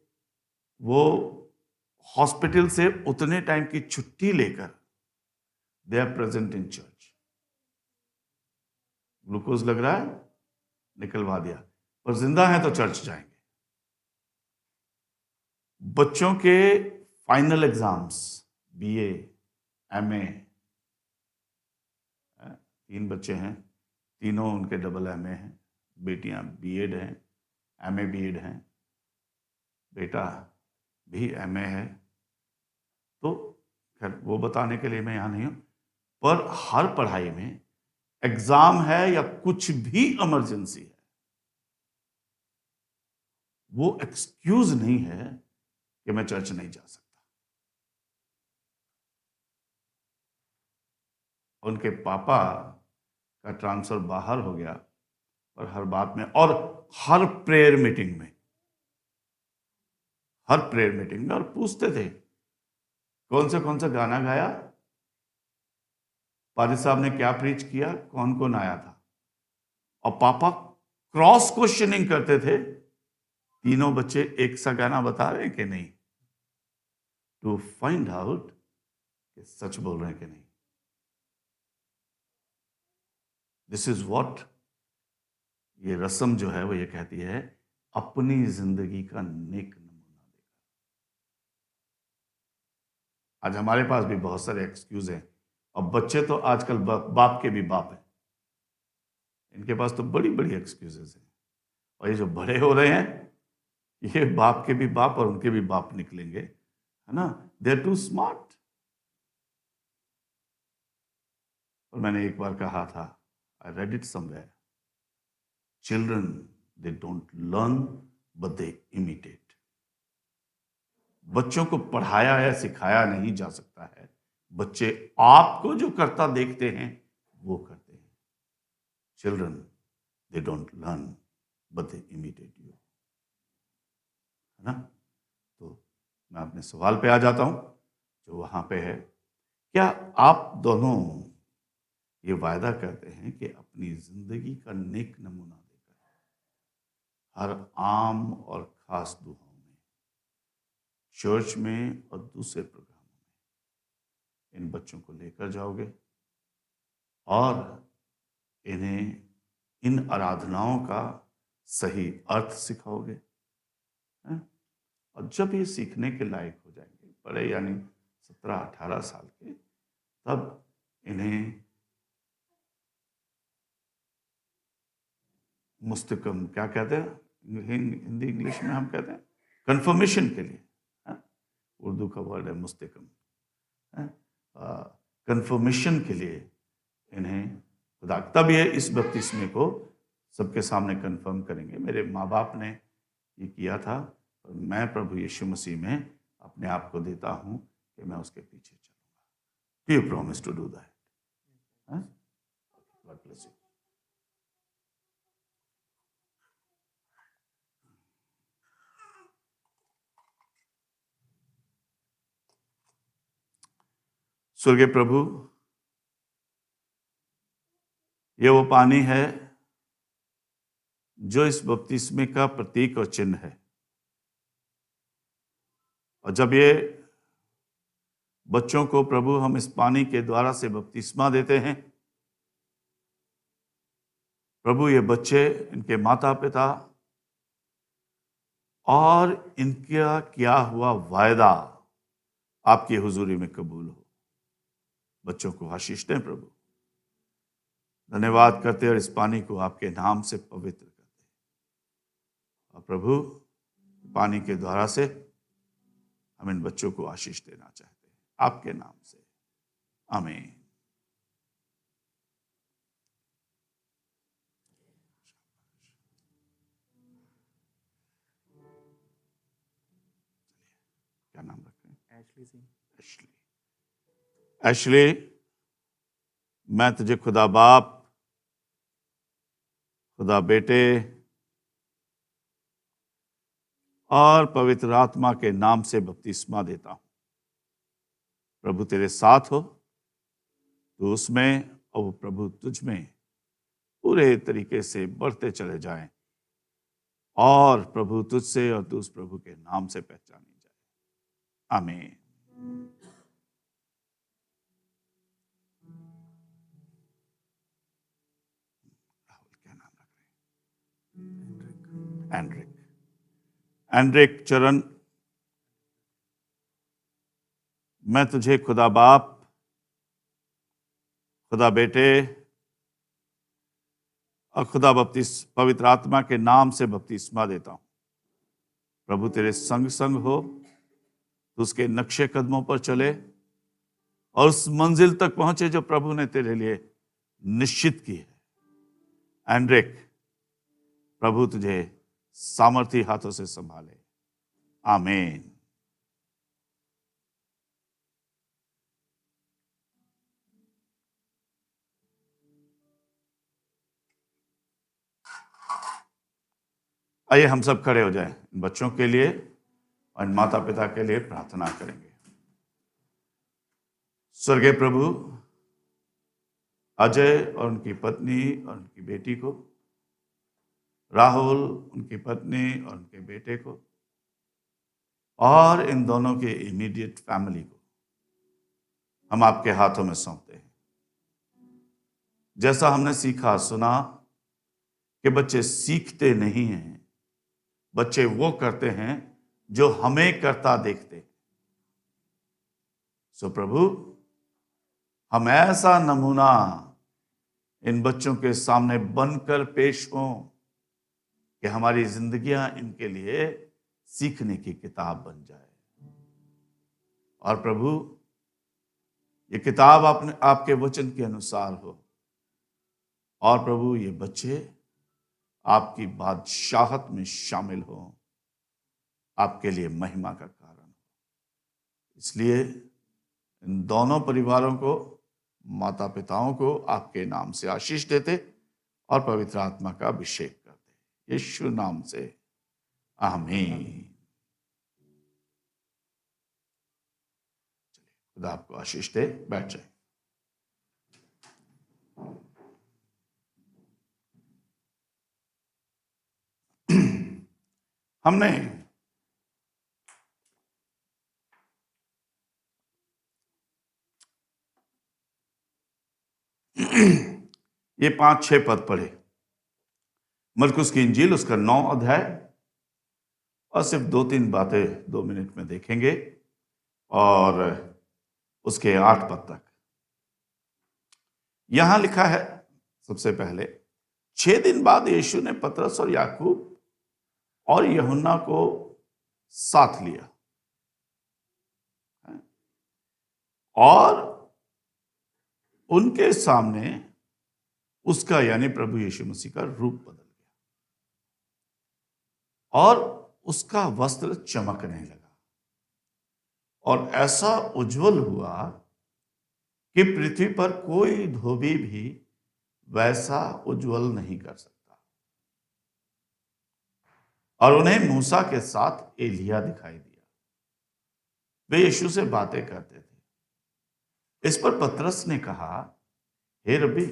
Speaker 1: वो हॉस्पिटल से उतने टाइम की छुट्टी लेकर they are present in church. Glucose लग रहा है, निकलवा दिया, पर जिंदा है तो चर्च जाएंगे। बच्चों के फाइनल एग्जाम्स, बीए, एमए, 3 बच्चे हैं, तीनों उनके डबल एमए हैं, बेटियां बीएड हैं, एमए बीएड हैं, बेटा भी एमए है। तो खैर वो बताने के लिए मैं यहाँ नहीं हूँ, पर हर पढ़ाई में एग्जाम है या कुछ भी इमरजेंसी है, वो एक्सक्यूज नहीं है कि मैं चर्च नहीं जा सकता। उनके पापा का ट्रांसफर बाहर हो गया, और हर बात में, और हर प्रेयर मीटिंग में, और पूछते थे कौन सा गाना गाया, पादी साहब ने क्या प्रीच किया, कौन कौन आया था, और पापा क्रॉस क्वेश्चनिंग करते थे, तीनों बच्चे एक सा गाना बता रहे हैं कि नहीं, टू फाइंड आउट कि सच बोल रहे हैं कि नहीं। दिस इज व्हाट ये रस्म जो है वो ये कहती है, अपनी जिंदगी का नेक नमूना देगा। आज हमारे पास भी बहुत सारे एक्सक्यूज हैं, और बच्चे तो आजकल बाप के भी बाप हैं, इनके पास तो बड़ी बड़ी एक्सक्यूजेस हैं, और ये जो बड़े हो रहे हैं ये बाप के भी बाप और उनके भी बाप निकलेंगे, है ना, दे आर टू स्मार्ट। और मैंने एक बार कहा था, I read it somewhere, children they don't learn but they imitate. बच्चों को पढ़ाया या सिखाया नहीं जा सकता है, बच्चे आपको जो करता देखते हैं वो करते हैं। Children they don't learn but they imitate you, है ना। तो मैं अपने सवाल पे आ जाता हूं जो वहां पे है, क्या आप दोनों ये वायदा करते हैं कि अपनी जिंदगी का नेक नमूना देकर हर आम और खास दुआओं में, चर्च में और दूसरे प्रोग्रामों में इन बच्चों को लेकर जाओगे और इन्हें इन आराधनाओं का सही अर्थ सिखाओगे, हैं? और जब ये सीखने के लायक हो जाएंगे, बड़े यानी 17-18 साल के, तब इन्हें मुस्तकम क्या कहते हैं हिंदी इंग्लिश में हम कहते हैं कंफर्मेशन के लिए, उर्दू का वर्ड है मुस्तकम, कंफर्मेशन के लिए इन्हें खुदा, तब ये इस बपतिस्मे को सबके सामने कंफर्म करेंगे। मेरे माँ बाप ने ये किया था और मैं प्रभु यीशु मसीह में अपने आप को देता हूँ कि मैं उसके पीछे चलूंगा। Do you promise to do that? God bless you. स्वर्गीय प्रभु, ये वो पानी है जो इस बपतिस्मे का प्रतीक और चिन्ह है, और जब ये बच्चों को प्रभु हम इस पानी के द्वारा से बपतिस्मा देते हैं, प्रभु ये बच्चे, इनके माता पिता और इनका किया हुआ वायदा आपकी हुजूरी में कबूल हो। बच्चों को आशीष दें प्रभु, धन्यवाद करते और इस पानी को आपके नाम से पवित्र करते, और प्रभु पानी के द्वारा से हम इन बच्चों को आशीष देना चाहते हैं आपके नाम से, आमीन। क्या नाम रखें?
Speaker 4: एशली सिंह।
Speaker 1: एशली। एशली, मैं तुझे खुदा बाप, खुदा बेटे और पवित्र आत्मा के नाम से बपतिस्मा देता हूं। प्रभु तेरे साथ हो, तो उसमें और वो प्रभु तुझ में पूरे तरीके से बढ़ते चले जाएं, और प्रभु तुझसे और तू उस प्रभु के नाम से पहचानी जाए, आमीन। क्या नाम रख रहे हैं? एंड्रिक। एंड्रिक चरण, मैं तुझे खुदा बाप, खुदा बेटे और खुदा पवित्र आत्मा के नाम से बपतिस्मा देता हूं। प्रभु तेरे संग संग हो, तो उसके नक्शे कदमों पर चले और उस मंजिल तक पहुंचे जो प्रभु ने तेरे लिए निश्चित की है। एंड्रिक, प्रभु तुझे सामर्थी हाथों से संभाले, आमीन। आइए हम सब खड़े हो जाएं, इन बच्चों के लिए और इन माता पिता के लिए प्रार्थना करेंगे। स्वर्गीय प्रभु, अजय और उनकी पत्नी और उनकी बेटी को, राहुल, उनकी पत्नी और उनके बेटे को, और इन दोनों के इमीडिएट फैमिली को हम आपके हाथों में सौंपते हैं। जैसा हमने सीखा सुना कि बच्चे सीखते नहीं हैं, बच्चे वो करते हैं जो हमें करता देखते हैं। सो प्रभु, हम ऐसा नमूना इन बच्चों के सामने बनकर पेश हों कि हमारी जिंदगियां इनके लिए सीखने की किताब बन जाए। और प्रभु, ये किताब आपके वचन के अनुसार हो, और प्रभु ये बच्चे आपकी बादशाहत में शामिल हो, आपके लिए महिमा का कारण हो। इसलिए इन दोनों परिवारों को, माता पिताओं को आपके नाम से आशीष देते और पवित्र आत्मा का अभिषेक करते, यीशु नाम से आमीन। खुदा आपको आशीष दे। बैठ जाए। हमने ये 5-6 पद पढ़े। मरकुस की इंजील उसका 9 अध्याय, और सिर्फ 2-3 बातें 2 मिनट में देखेंगे, और उसके 8 पद तक। यहां लिखा है सबसे पहले, 6 दिन बाद यीशु ने पतरस और याकूब और यूहन्ना को साथ लिया और उनके सामने उसका यानी प्रभु यीशु मसीह का रूप बदल गया और उसका वस्त्र चमकने लगा और ऐसा उज्जवल हुआ कि पृथ्वी पर कोई धोबी भी वैसा उज्जवल नहीं कर सकता। और उन्हें मूसा के साथ एलिया दिखाई दिया। वे यीशु से बातें करते थे। इस पर पतरस ने कहा, हे रब्बी,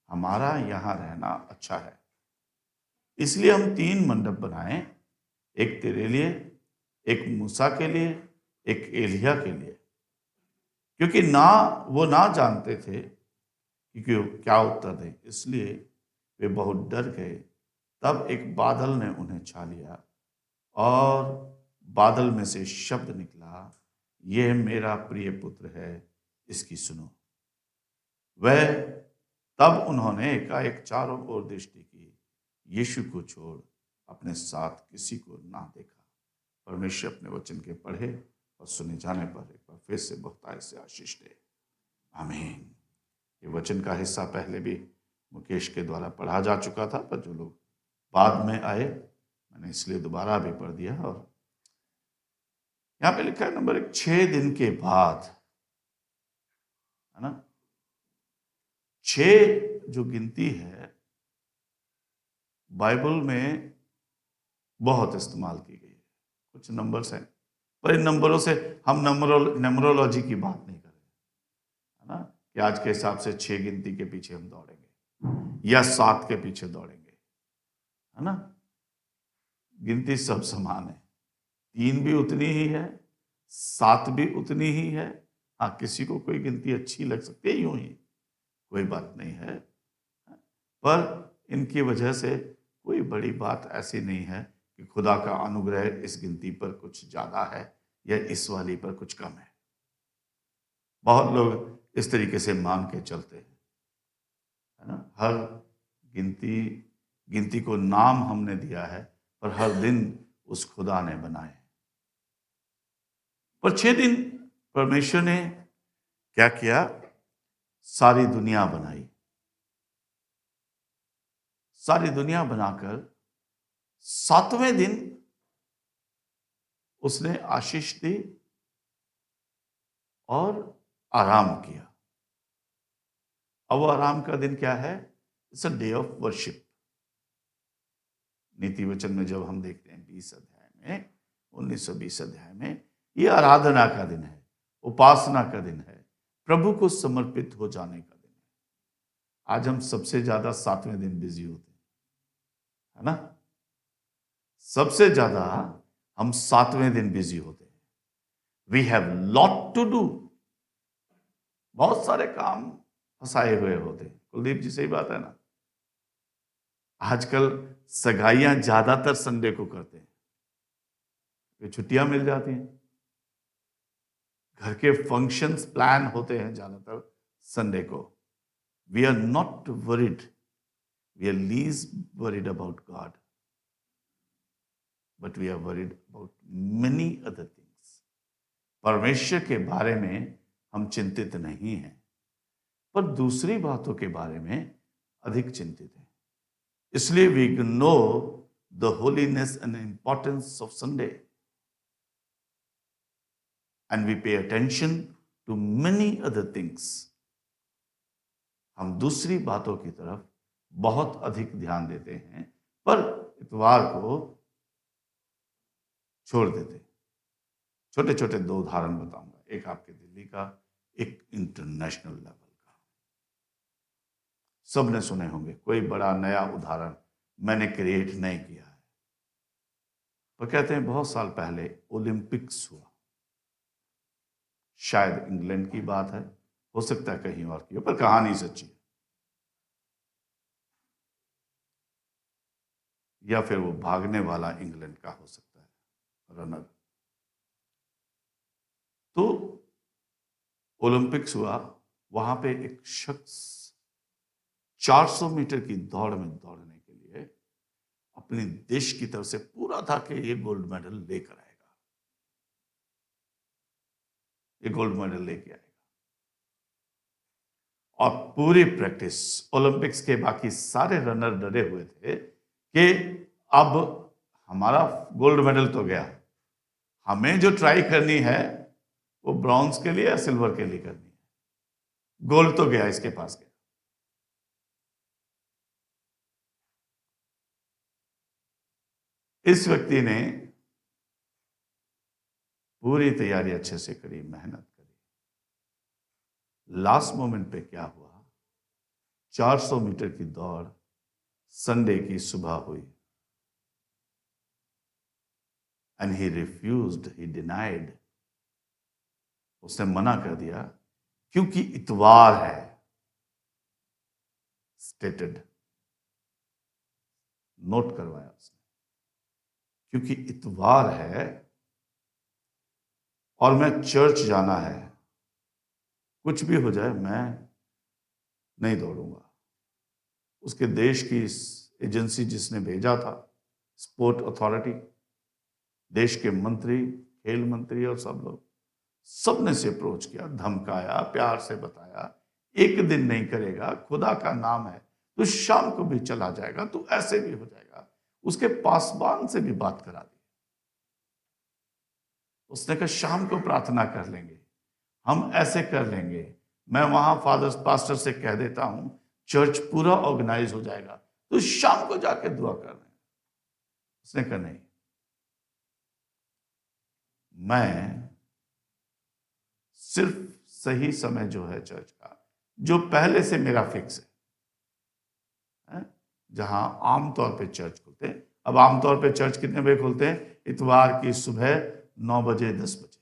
Speaker 1: हमारा यहां रहना अच्छा है, इसलिए हम 3 मंडप बनाएं, एक तेरे लिए, एक मूसा के लिए, एक एलिया के लिए। क्योंकि वो ना जानते थे कि क्या उत्तर दें, इसलिए वे बहुत डर गए। तब एक बादल ने उन्हें छा लिया और बादल में से शब्द निकला, यह मेरा प्रिय पुत्र है, इसकी सुनो। वह तब उन्होंने एकाएक चारों ओर दृष्टि की, यीशु को छोड़ अपने साथ किसी को ना देखा। परमेश्वर अपने वचन के पढ़े और सुने जाने पर एक बार फिर से बहुतायत से आशीष दे। आमीन। ये वचन का हिस्सा पहले भी मुकेश के द्वारा पढ़ा जा चुका था, पर जो लोग बाद में आए मैंने इसलिए दोबारा भी पढ़ दिया। और यहां पे लिखा है नंबर 1, 6 दिन के बाद, है ना। 6 जो गिनती है बाइबल में बहुत इस्तेमाल की गई है। कुछ नंबर्स हैं, पर इन नंबरों से हम नंबरोलॉजी की बात नहीं कर रहे, है ना, कि आज के हिसाब से 6 गिनती के पीछे हम दौड़ेंगे या 7 के पीछे दौड़ेंगे, है ना। गिनती सब समान है, 3 भी उतनी ही है, 7 भी उतनी ही है। हाँ, किसी को कोई गिनती अच्छी लग सकती है, यूं ही कोई बात नहीं है, पर इनकी वजह से कोई बड़ी बात ऐसी नहीं है कि खुदा का अनुग्रह इस गिनती पर कुछ ज्यादा है या इस वाली पर कुछ कम है। बहुत लोग इस तरीके से मान के चलते हैं, है ना। हर गिनती को नाम हमने दिया है, पर हर दिन उस खुदा ने बनाए। पर 6 दिन परमेश्वर ने क्या किया? सारी दुनिया बनाई। सारी दुनिया बनाकर 7वें दिन उसने आशीष दी और आराम किया। अब वो आराम का दिन क्या है? It's a day of worship. नीति वचन में जब हम देखते हैं 20 अध्याय में, 1920 अध्याय में, ये आराधना का दिन है, उपासना का दिन है, प्रभु को समर्पित हो जाने का दिन है। आज हम सबसे ज्यादा 7वें दिन बिजी होते हैं, है ना। सबसे ज्यादा हम 7वें दिन बिजी होते हैं। We have lot to do. बहुत सारे काम फंसाए हुए होते हैं। कुलदीप जी, सही बात है ना। आजकल सगाइयां ज्यादातर संडे को करते हैं, छुट्टियां मिल जाती हैं। घर के फंक्शंस प्लान होते हैं ज्यादातर संडे को। We are not worried, we are least worried about God, but we are worried about many other things. परमेश्वर के बारे में हम चिंतित नहीं हैं, पर दूसरी बातों के बारे में अधिक चिंतित हैं। इसलिए we ignore the holiness and importance of Sunday and we pay attention to many other things. हम दूसरी बातों की तरफ बहुत अधिक ध्यान देते हैं, पर इतवार को छोड़ देते हैं। छोटे छोटे 2 उदाहरण बताऊंगा, एक आपके दिल्ली का, एक इंटरनेशनल लेवल का। सबने सुने होंगे, कोई बड़ा नया उदाहरण मैंने क्रिएट नहीं किया है, पर कहते हैं बहुत साल पहले ओलंपिक्स हुआ। शायद इंग्लैंड की बात है, हो सकता है कहीं और की हो, पर कहानी सच्ची है। या फिर वो भागने वाला इंग्लैंड का हो सकता है, रनर। तो ओलंपिक्स हुआ, वहां पे एक शख्स 400 मीटर की दौड़ में दौड़ने के लिए अपने देश की तरफ से पूरा था कि ये गोल्ड मेडल लेकर आएगा, ये गोल्ड मेडल लेके आएगा। और पूरी प्रैक्टिस, ओलंपिक्स के बाकी सारे रनर डरे हुए थे कि अब हमारा गोल्ड मेडल तो गया, हमें जो ट्राई करनी है वो ब्रॉन्ज के लिए या सिल्वर के लिए करनी है। गोल्ड तो गया, इसके पास गया। इस व्यक्ति ने पूरी तैयारी अच्छे से करी, मेहनत करी। लास्ट मोमेंट पे क्या हुआ, 400 मीटर की दौड़ संडे की सुबह हुई, and he refused, he denied. उसने मना कर दिया क्योंकि इतवार है, स्टेटेड, नोट करवाया उसने, क्योंकि इतवार है और मैं चर्च जाना है, कुछ भी हो जाए मैं नहीं दौड़ूंगा। उसके देश की एजेंसी जिसने भेजा था, स्पोर्ट अथॉरिटी, देश के मंत्री, खेल मंत्री और सब लोग, सबने से अप्रोच किया, धमकाया, प्यार से बताया, एक दिन नहीं करेगा, खुदा का नाम है, तो शाम को भी चला जाएगा, तो ऐसे भी हो जाएगा। उसके पासबान से भी बात करा दी। उसने कहा शाम को प्रार्थना कर लेंगे, हम ऐसे कर लेंगे, मैं वहां फादर पास्टर से कह देता हूं, चर्च पूरा ऑर्गेनाइज हो जाएगा, तो शाम को जाके दुआ कर रहे हैं। उसने कहा नहीं, मैं सिर्फ सही समय जो है चर्च का, जो पहले से मेरा फिक्स है, जहां आमतौर पे चर्च खुलते हैं। अब आमतौर पे चर्च कितने बजे खुलते हैं? इतवार की सुबह 9 बजे, 10 बजे।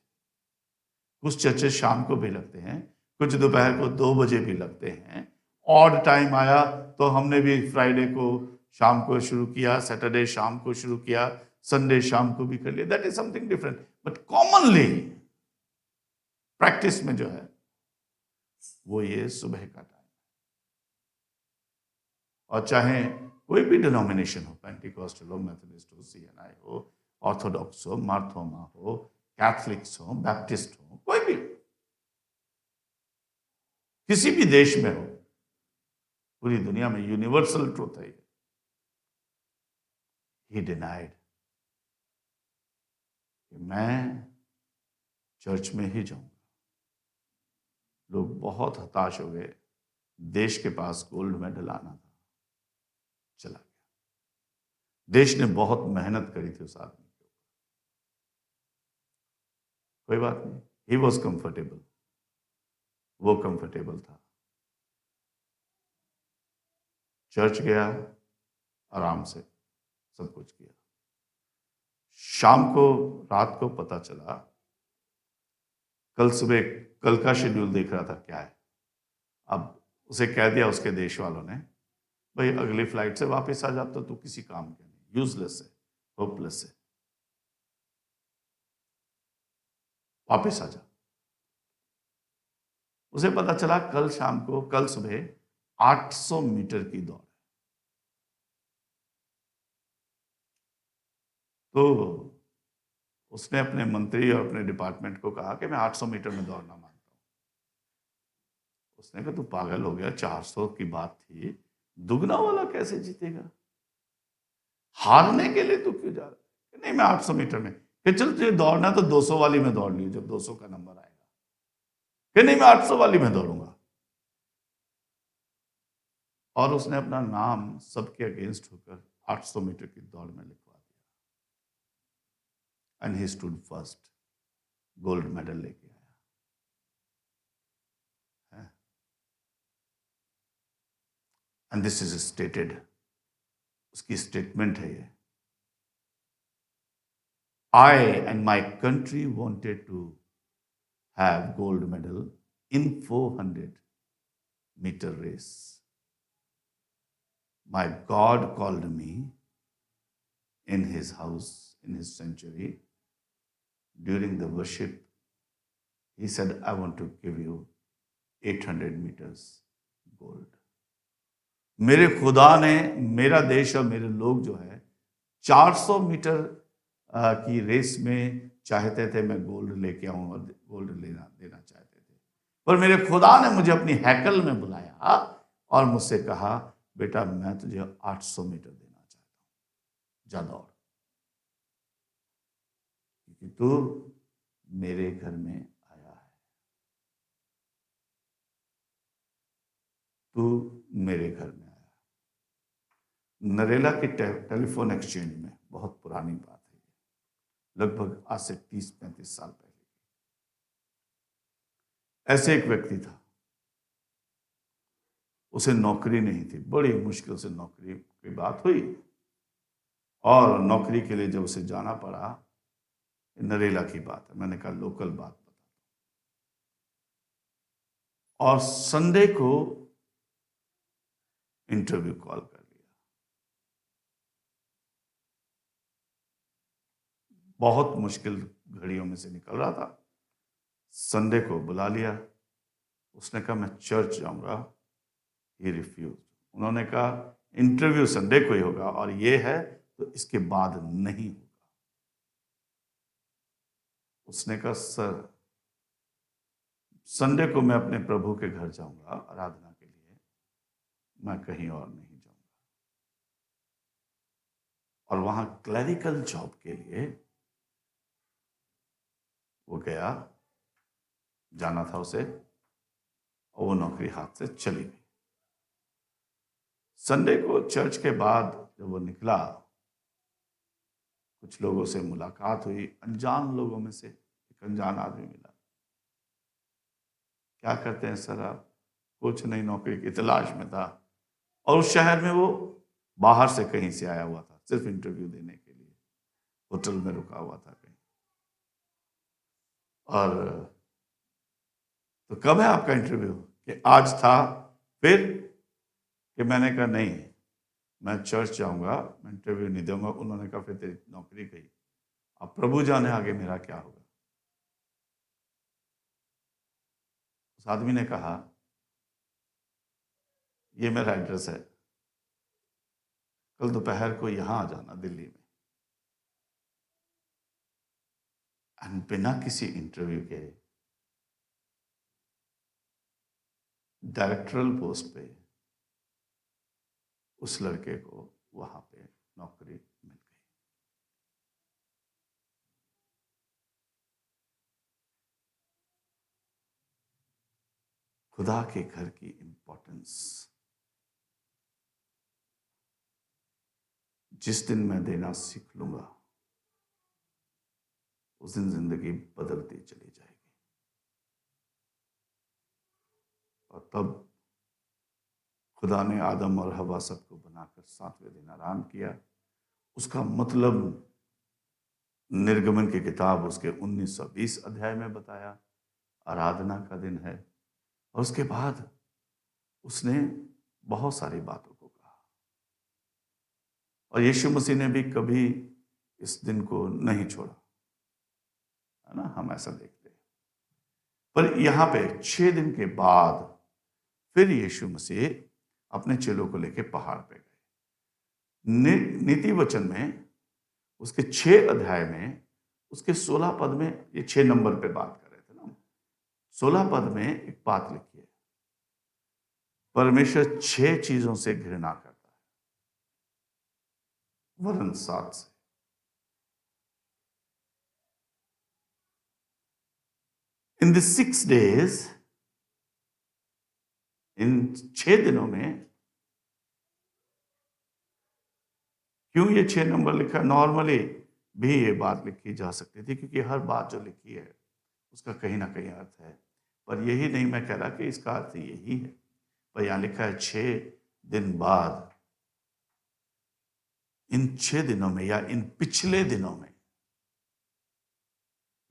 Speaker 1: कुछ चर्चेस शाम को भी लगते हैं, कुछ दोपहर को 2 बजे भी लगते हैं। ऑड टाइम आया तो हमने भी फ्राइडे को शाम को शुरू किया, सैटरडे शाम को शुरू किया, संडे शाम को भी कर लिया। That is something different, but commonly practice में जो है वो ये सुबह का टाइम। और चाहे कोई भी डिनोमिनेशन हो, पेंटिकॉस्टल हो, मेथोडिस्ट हो, सीएनआई हो, ऑर्थोडॉक्स हो, मार्थोमा हो, कैथलिक्स हो, बैप्टिस्ट हो, कोई भी, किसी भी देश में हो, पूरी दुनिया में यूनिवर्सल ट्रूथ है ये। ही डिनाइड कि मैं चर्च में ही जाऊंगा। लोग बहुत हताश हो गए, देश के पास गोल्ड मेडल आना था, चला गया। देश ने बहुत मेहनत करी थी उस आदमी के ऊपर, कोई बात नहीं, ही वॉज कंफर्टेबल, वो कंफर्टेबल था। चर्च गया, आराम से सब कुछ किया। शाम को, रात को पता चला, कल सुबह कल का शेड्यूल देख रहा था क्या है। अब उसे कह दिया उसके देश वालों ने, भाई अगली फ्लाइट से वापस आ जाता, तो किसी काम के नहीं, यूजलेस है, होपलेस है, वापस आ जा। उसे पता चला कल शाम को, कल सुबह 800 मीटर की दौड़ है। तो उसने अपने मंत्री और अपने डिपार्टमेंट को कहा कि मैं 800 मीटर में दौड़ना मांगता हूं। उसने कहा तू पागल हो गया, 400 की बात थी, दुगना वाला कैसे जीतेगा? हारने के लिए तू क्यों जा रहा है? नहीं मैं 800 मीटर में, कि चल तुझे दौड़ना तो 200 वाली में दौड़ लियो जब 200 का नंबर आएगा। कि नहीं मैं 800 वाली में दौड़ूंगा। और उसने अपना नाम सबके अगेंस्ट होकर 800 मीटर की दौड़ में लिखवा दिया, and he stood first, gold medal लेके आया है। एंड दिस इज स्टेटेड, उसकी स्टेटमेंट है ये, I and my country wanted to have gold medal in 400-meter race. My God called me in his house, in his sanctuary. During the worship, he said, I want to give you 800 meters gold. मेरे खुदा ने, मेरा देश और मेरे लोग जो है 400 मीटर की रेस में चाहते थे मैं गोल्ड लेके आऊं और गोल्ड देना चाहते थे, पर मेरे खुदा ने मुझे अपनी हैकल में बुलाया और मुझसे कहा बेटा मैं तुझे 800 मीटर देना चाहता हूं, जा दौड़, क्योंकि तू मेरे घर में आया है, तू मेरे घर में आया। नरेला के टेलीफोन एक्सचेंज में, बहुत पुरानी बात है, लगभग आज से 30-35 साल पहले, ऐसे एक व्यक्ति था, उसे नौकरी नहीं थी, बड़ी मुश्किल से नौकरी की बात हुई और नौकरी के लिए जब उसे जाना पड़ा, नरेला की बात है, मैंने कहा लोकल बात बता, और संडे को इंटरव्यू कॉल कर लिया। बहुत मुश्किल घड़ियों में से निकल रहा था, संडे को बुला लिया, उसने कहा मैं चर्च जाऊंगा, ही रिफ्यूज। उन्होंने कहा इंटरव्यू संडे को ही होगा और ये है तो इसके बाद नहीं होगा। उसने कहा सर संडे को मैं अपने प्रभु के घर जाऊंगा आराधना के लिए, मैं कहीं और नहीं जाऊंगा। और वहां क्लरिकल जॉब के लिए वो गया, जाना था उसे, और वो नौकरी हाथ से चली गई। संडे को चर्च के बाद जब वो निकला, कुछ लोगों से मुलाकात हुई, अनजान लोगों में से एक अनजान आदमी मिला। क्या करते हैं सर आप? कुछ नहीं, नौकरी की तलाश में था, और उस शहर में वो बाहर से कहीं से आया हुआ था, सिर्फ इंटरव्यू देने के लिए, होटल में रुका हुआ था कहीं। और तो कब है आपका इंटरव्यू? कि आज था। फिर कि मैंने कहा नहीं मैं चर्च जाऊंगा, मैं इंटरव्यू नहीं दूंगा। उन्होंने कहा फिर तेरी नौकरी गई, अब प्रभु जाने आगे मेरा क्या होगा। उस आदमी ने कहा ये मेरा एड्रेस है, कल दोपहर को यहां आ जाना दिल्ली में। एंड बिना किसी इंटरव्यू के डायरेक्टरल पोस्ट पे उस लड़के को वहां पे नौकरी मिल गई। खुदा के घर की इंपॉर्टेंस जिस दिन मैं देना सीख लूंगा, उस दिन जिंदगी बदलती चली जाएगी। और तब खुदा ने आदम और हवा सबको बनाकर 7वें दिन आराम किया। उसका मतलब निर्गमन की किताब उसके 19-20 अध्याय में बताया, आराधना का दिन है। और उसके बाद उसने बहुत सारी बातों को कहा, और यीशु मसीह ने भी कभी इस दिन को नहीं छोड़ा, है ना, हम ऐसा देखते हैं। पर यहां पे 6 दिन के बाद फिर यीशु मसीह अपने चेलों को लेकर पहाड़ पे गए। नीति वचन में उसके 6 अध्याय में उसके 16 पद में, ये 6 नंबर पे बात कर रहे थे ना, 16 पद में एक बात लिखी है, परमेश्वर 6 चीजों से घृणा करता है, वरन 7 से। इन द 6 days, इन 6 दिनों में, क्यों ये 6 नंबर लिखा? नॉर्मली भी ये बात लिखी जा सकती थी, क्योंकि हर बात जो लिखी है उसका कहीं ना कहीं अर्थ है, पर यही नहीं मैं कह रहा कि इसका अर्थ यही है। पर यहां लिखा है 6 दिन बाद। इन 6 दिनों में या इन पिछले दिनों में,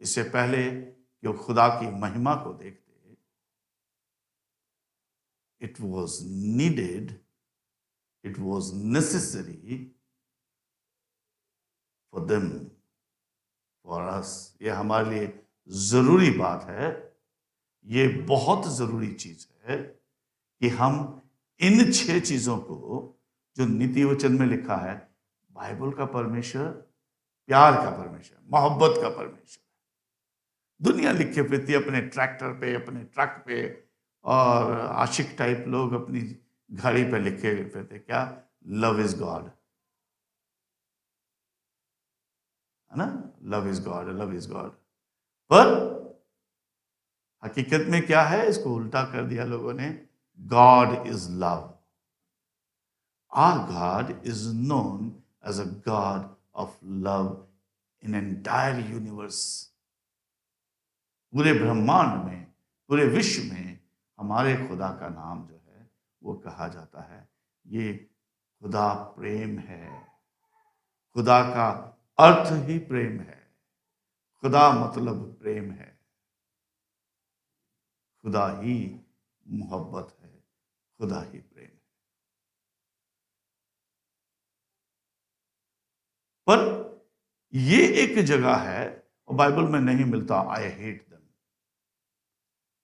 Speaker 1: इससे पहले कि वो खुदा की महिमा को देखते, it was needed, it was necessary for them, for us. ये हमारे लिए जरूरी बात है, ये बहुत जरूरी चीज है कि हम इन 6 चीजों को, जो नीति वचन में लिखा है, बाइबल का परमेश्वर प्यार का परमेश्वर, मोहब्बत का परमेश्वर। दुनिया लिखे फिरती है अपने ट्रैक्टर पे, अपने ट्रक पे, और आशिक टाइप लोग अपनी गाड़ी पे लिखे फिरते क्या? लव इज गॉड, है ना? Love is God, love is God. पर हकीकत में क्या है? इसको उल्टा कर दिया लोगों ने। God is love. Our God is known as a God of love in entire universe. पूरे ब्रह्मांड में, पूरे विश्व में हमारे खुदा का नाम जो है वो कहा जाता है, ये खुदा प्रेम है। खुदा का अर्थ ही प्रेम है। खुदा मतलब प्रेम है। खुदा ही मोहब्बत है। खुदा ही प्रेम है। पर ये एक जगह है, और बाइबल में नहीं मिलता, आई हेट देम।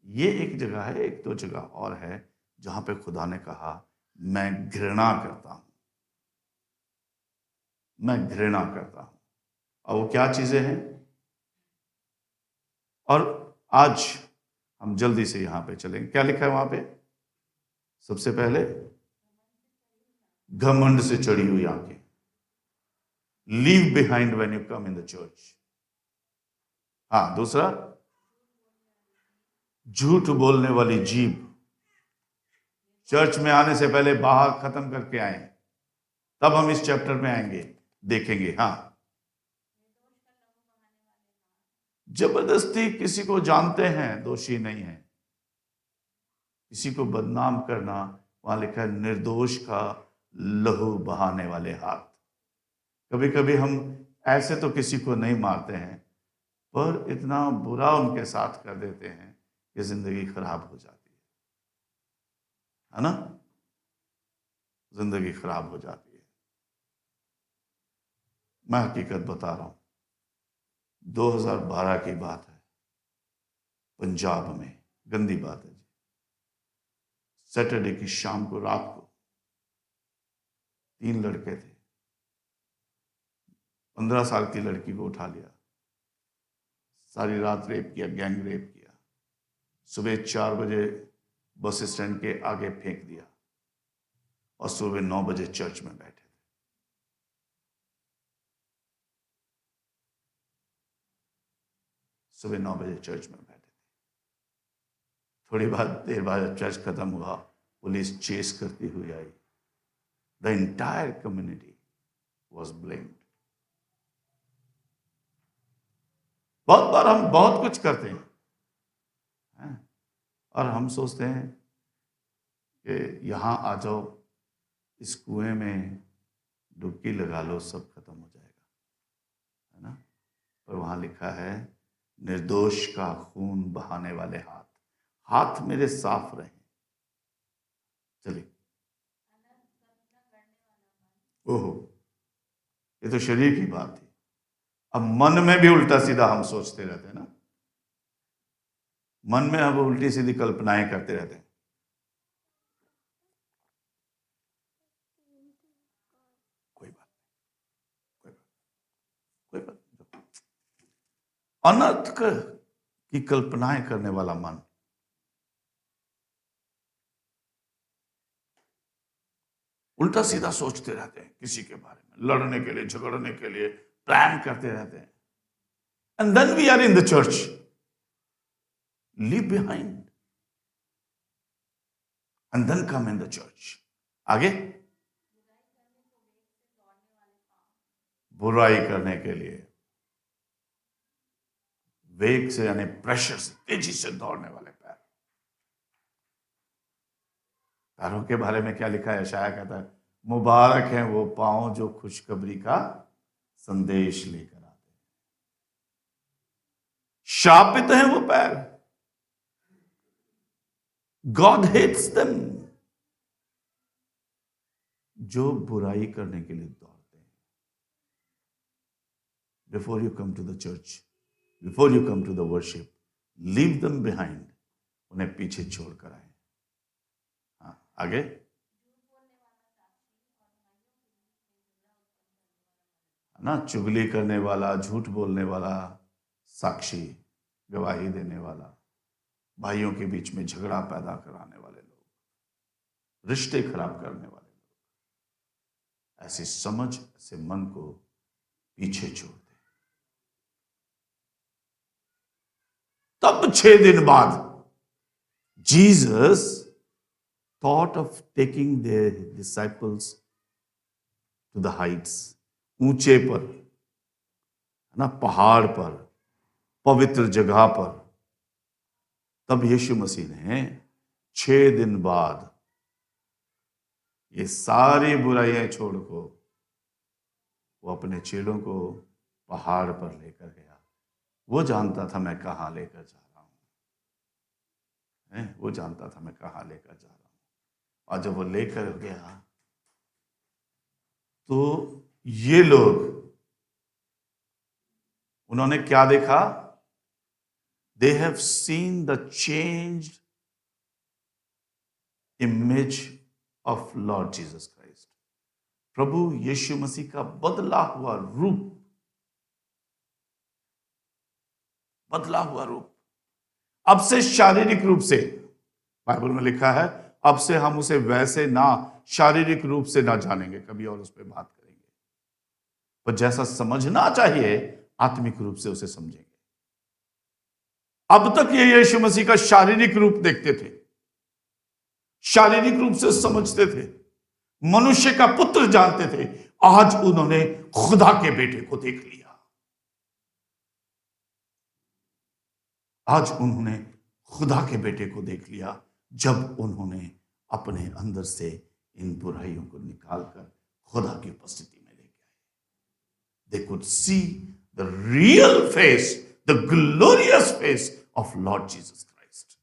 Speaker 1: ये एक जगह है, एक दो जगह और है जहां पे खुदा ने कहा मैं घृणा करता हूं, मैं घृणा करता हूं। और वो क्या चीजें हैं? और आज हम जल्दी से यहां पे चलेंगे। क्या लिखा है वहां पे? सबसे पहले घमंड से चढ़ी हुई आंखें, leave behind when you come in the church. हाँ, दूसरा झूठ बोलने वाली जीभ। चर्च में आने से पहले बाहर खत्म करके आए, तब हम इस चैप्टर में आएंगे, देखेंगे। हाँ, जबरदस्ती किसी को जानते हैं दोषी नहीं है, किसी को बदनाम करना। वहां लिखा है निर्दोष का लहू बहाने वाले हाथ। कभी कभी हम ऐसे तो किसी को नहीं मारते हैं, पर इतना बुरा उनके साथ कर देते हैं कि जिंदगी खराब हो जाती है ना? जिंदगी खराब हो जाती है। मैं हकीकत बता रहा हूं, 2012 की बात है, पंजाब में, गंदी बात है जी। सैटरडे की शाम को, रात को 3 लड़के थे, 15 साल की लड़की को उठा लिया, सारी रात रेप किया, गैंग रेप किया। सुबह 4 बजे बस स्टैंड के आगे फेंक दिया, और सुबह 9 बजे चर्च में बैठे थे। सुबह 9 बजे चर्च में बैठे थे। थोड़ी देर बाद चर्च खत्म हुआ, पुलिस चेस करती हुई आई। The entire community was blamed. बहुत बार हम बहुत कुछ करते हैं, और हम सोचते हैं कि यहां आ जाओ, इस कुएं में डुबकी लगा लो, सब खत्म हो जाएगा, है ना? पर वहां लिखा है निर्दोष का खून बहाने वाले हाथ। हाथ मेरे साफ रहे। चलिए। ओहो, ये तो शरीर की बात थी। अब मन में भी उल्टा सीधा हम सोचते रहते हैं ना। मन में अब उल्टी सीधी कल्पनाएं करते रहते हैं। कोई बात नहीं, कोई बात नहीं। अनर्थ की कल्पनाएं करने वाला मन, उल्टा सीधा सोचते रहते हैं किसी के बारे में, लड़ने के लिए, झगड़ने के लिए प्लान करते रहते हैं. And then we are in the church. Leave behind and then come in the church. आगे बुराई करने के लिए वेग से यानी प्रेशर से, तेजी से दौड़ने वाले पैर. पैरों के बारे में क्या लिखा है? यशायाह कहता है मुबारक हैं वो पांव जो खुशखबरी का संदेश लेकर आते हैं. शापित हैं वो पैर. गॉड हेट्स देम, जो बुराई करने के लिए दौड़ते हैं. Before you come to the church, before you come to the worship, leave them behind. उन्हें पीछे छोड़कर आए. हाँ, आगे. ना चुगली करने वाला, झूठ बोलने वाला, साक्षी, गवाही देने वाला, भाइयों के बीच में झगड़ा पैदा कराने वाले लोग, रिश्ते खराब करने वाले लोग, ऐसी समझ, ऐसे मन को पीछे छोड़ दे. तब 6 दिन बाद Jesus thought of taking their disciples to the heights, ऊंचे पर, ना पहाड़ पर, पवित्र जगह पर. तब यीशु मसीह ने 6 दिन बाद ये सारी बुराइयां छोड़ को वो अपने चेलों को पहाड़ पर लेकर गया. वो जानता था मैं कहां लेकर जा रहा हूं. वो जानता था मैं कहां लेकर जा रहा हूं. और जब वो लेकर गया तो ये लोग, उन्होंने क्या देखा? They have seen the changed image of Lord Jesus Christ. प्रभु यीशु मसीह का बदला हुआ रूप, बदला हुआ रूप. अब से शारीरिक रूप से, बाइबल में लिखा है अब से हम उसे वैसे ना शारीरिक रूप से ना जानेंगे, कभी और उस पर बात करेंगे, पर जैसा समझना चाहिए आत्मिक रूप से उसे समझेंगे. अब तक ये यीशु मसीह का शारीरिक रूप देखते थे, शारीरिक रूप से समझते थे, मनुष्य का पुत्र जानते थे. आज उन्होंने खुदा के बेटे को देख लिया. आज उन्होंने खुदा के बेटे को देख लिया जब उन्होंने अपने अंदर से इन बुराइयों को निकालकर खुदा की उपस्थिति में लेके आए. They could see the real face, the glorious face of Lord Jesus Christ.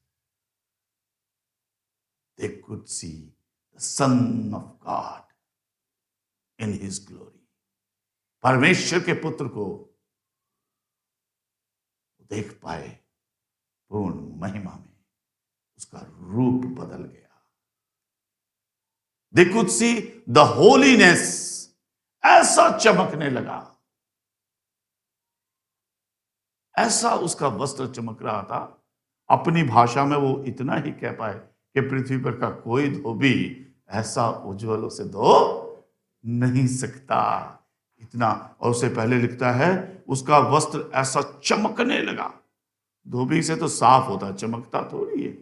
Speaker 1: They could see the Son of God in His glory. परमेश्वर के पुत्र को देख पाए पूर्ण महिमा में. उसका रूप बदल गया. They could see the holiness. ऐसा चमकने लगा, ऐसा उसका वस्त्र चमक रहा था. अपनी भाषा में वो इतना ही कह पाए कि पृथ्वी पर का कोई धोबी ऐसा उज्जवल उसे धो नहीं सकता. इतना. और उससे पहले लिखता है उसका वस्त्र ऐसा चमकने लगा. धोबी से तो साफ होता, चमकता थोड़ी है.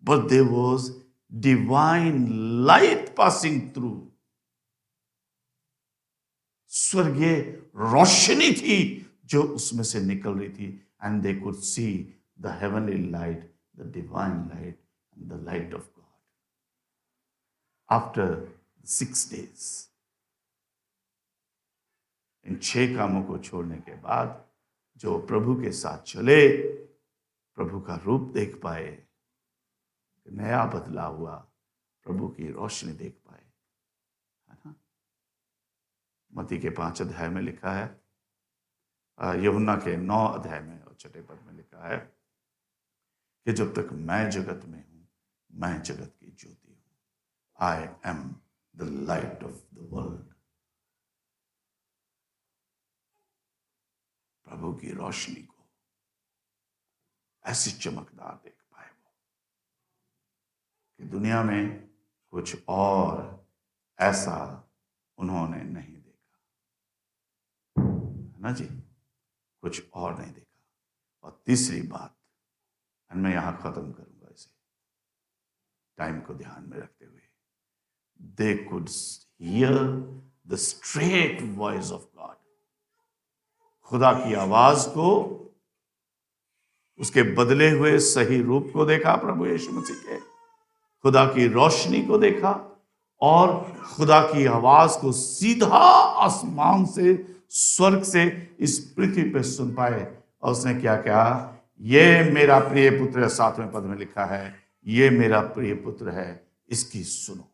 Speaker 1: But there was divine light passing through. स्वर्गीय रोशनी थी जो उसमें से निकल रही थी. And they could see the heavenly light, the divine light, and the light of God. After 6 days, इन 6 कामों को छोड़ने के बाद जो प्रभु के साथ चले, प्रभु का रूप देख पाए, नया बदला हुआ प्रभु की रोशनी देख पाए. है ना? मत्ती के 5 अध्याय में लिखा है, यूहन्ना के 9 अध्याय में और 6 पद में लिखा है कि जब तक मैं जगत में हूं, मैं जगत की ज्योति हूं. I am the light of the world. प्रभु की रोशनी को ऐसी चमकदार देख पाए वो कि दुनिया में कुछ और ऐसा उन्होंने नहीं देखा, है ना जी, कुछ और नहीं देखा। और तीसरी बात, मैं यहां खत्म करूंगा इसे टाइम को ध्यान में रखते हुए, they could hear the straight voice of God, खुदा की आवाज को, उसके बदले हुए सही रूप को देखा प्रभु यीशु मसीह के, खुदा की रोशनी को देखा और खुदा की आवाज को सीधा आसमान से, स्वर्ग से इस पृथ्वी पे सुन पाए। और उसने क्या कहा, ये मेरा प्रिय पुत्र है, 7वें पद में लिखा है, ये मेरा प्रिय पुत्र है, इसकी सुनो।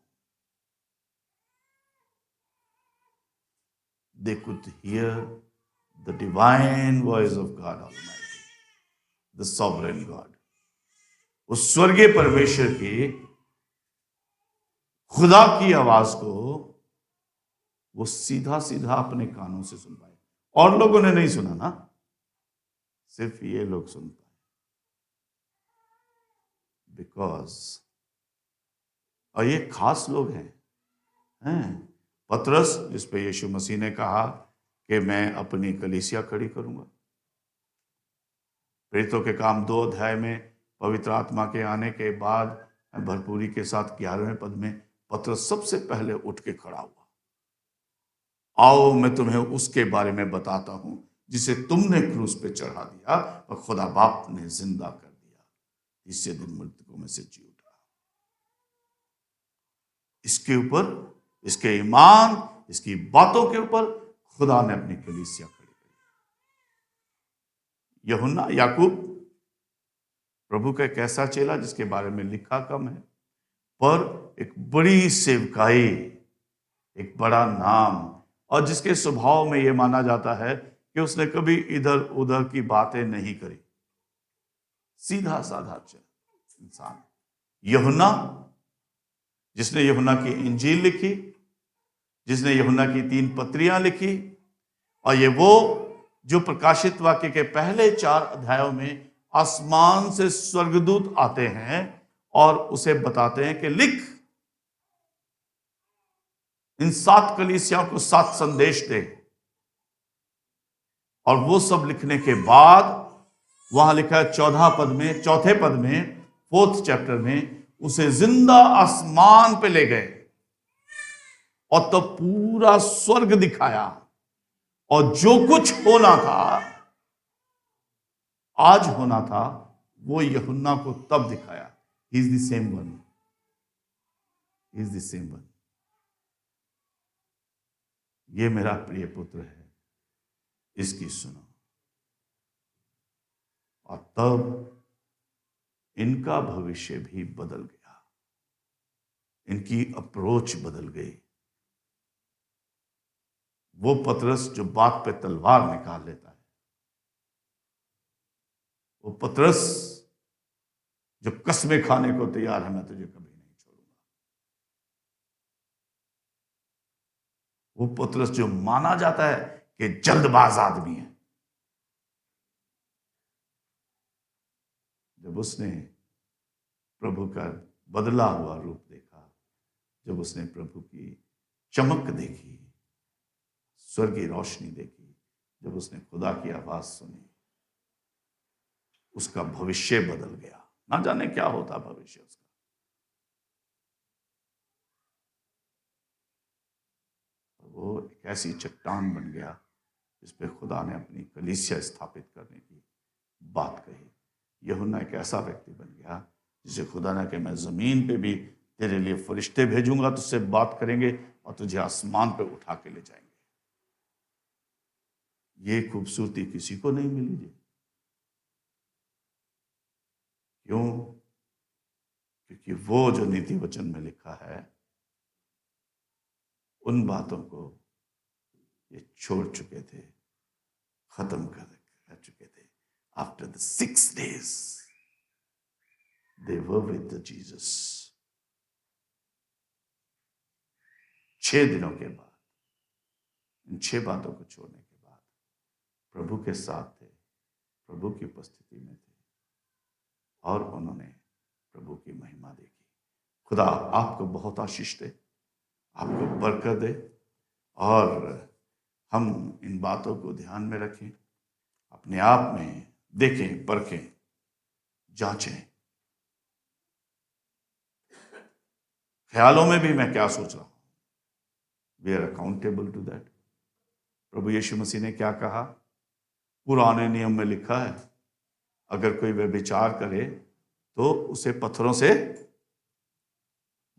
Speaker 1: They could hear the divine voice of God Almighty, the sovereign God, उस स्वर्गीय परमेश्वर की, खुदा की आवाज को वो सीधा सीधा अपने कानों से सुन पाए। और लोगों ने नहीं सुना ना, सिर्फ ये लोग सुन पाए, बिकॉज, और ये खास लोग हैं पतरस, जिस पे यीशु मसीह ने कहा कि मैं अपनी कलीसिया खड़ी करूंगा। प्रेरितों के काम 2 अध्याय में पवित्र आत्मा के आने के बाद भरपूरी के साथ 11वें पद में पतरस सबसे पहले उठ के खड़ा हुआ, आओ मैं तुम्हें उसके बारे में बताता हूं जिसे तुमने क्रूस पे चढ़ा दिया और खुदा बाप ने जिंदा कर दिया, तीसरे दिन मृतकों में से जी उठा। इसके ऊपर, इसके ईमान, इसकी बातों के ऊपर खुदा ने अपनी कलीसिया खड़ी की। यूहन्ना, याकूब प्रभु का एक ऐसा चेला जिसके बारे में लिखा कम है, पर एक बड़ी सेवकाई, एक बड़ा नाम, और जिसके स्वभाव में यह माना जाता है कि उसने कभी इधर उधर की बातें नहीं करी, सीधा साधा इंसान। यूहन्ना, जिसने यूहन्ना की इंजील लिखी, जिसने यूहन्ना की 3 पत्रियां लिखी, और ये वो जो प्रकाशित वाक्य के पहले 4 अध्यायों में आसमान से स्वर्गदूत आते हैं और उसे बताते हैं कि लिख, इन 7 कलीसियाओं को 7 संदेश दे। और वो सब लिखने के बाद वहां लिखा है 14 पद में, 4थे पद में, 4th चैप्टर में, उसे जिंदा आसमान पे ले गए और तब पूरा स्वर्ग दिखाया, और जो कुछ होना था, आज होना था, वो यूहन्ना को तब दिखाया। He is the same one, he is the same one. ये मेरा प्रिय पुत्र है, इसकी सुनो। और तब इनका भविष्य भी बदल गया, इनकी अप्रोच बदल गई। वो पतरस जो बात पे तलवार निकाल लेता है, वो पतरस जो कसमें खाने को तैयार है, मैं तुझे कभी नहीं छोड़ूंगा, वो पतरस जो माना जाता है कि जल्दबाज आदमी है, जब उसने प्रभु का बदला हुआ रूप देखा, जब उसने प्रभु की चमक देखी, स्वर्गीय रोशनी देखी, जब उसने खुदा की आवाज सुनी, उसका भविष्य बदल गया। ना जाने क्या होता भविष्य उसका। वो एक ऐसी चट्टान बन गया जिस पे खुदा ने अपनी कलीसिया स्थापित करने की बात कही। यूहन्ना एक ऐसा व्यक्ति बन गया जिसे खुदा ने कहा, मैं जमीन पे भी तेरे लिए फरिश्ते भेजूंगा, तुझसे बात करेंगे और तुझे आसमान पे उठा के ले जाएंगे। ये खूबसूरती किसी को नहीं मिली जी। क्यों? क्योंकि वो जो नीति वचन में लिखा है, उन बातों को ये छोड़ चुके थे, खत्म कर चुके थे। After the 6 days they were with the Jesus। 6 दिनों के बाद, इन 6 बातों को छोड़ने के बाद प्रभु के साथ थे, प्रभु की उपस्थिति में थे, और उन्होंने प्रभु की महिमा देखी। खुदा आपको बहुत आशीष दे। आपको बरकत दे और हम इन बातों को ध्यान में रखें, अपने आप में देखें, परखें, जांचें। ख्यालों में भी मैं क्या सोच रहा हूं, we are accountable to that. प्रभु यीशु मसीह ने क्या कहा? पुराने नियम में लिखा है, अगर कोई व्यभिचार करे तो उसे पत्थरों से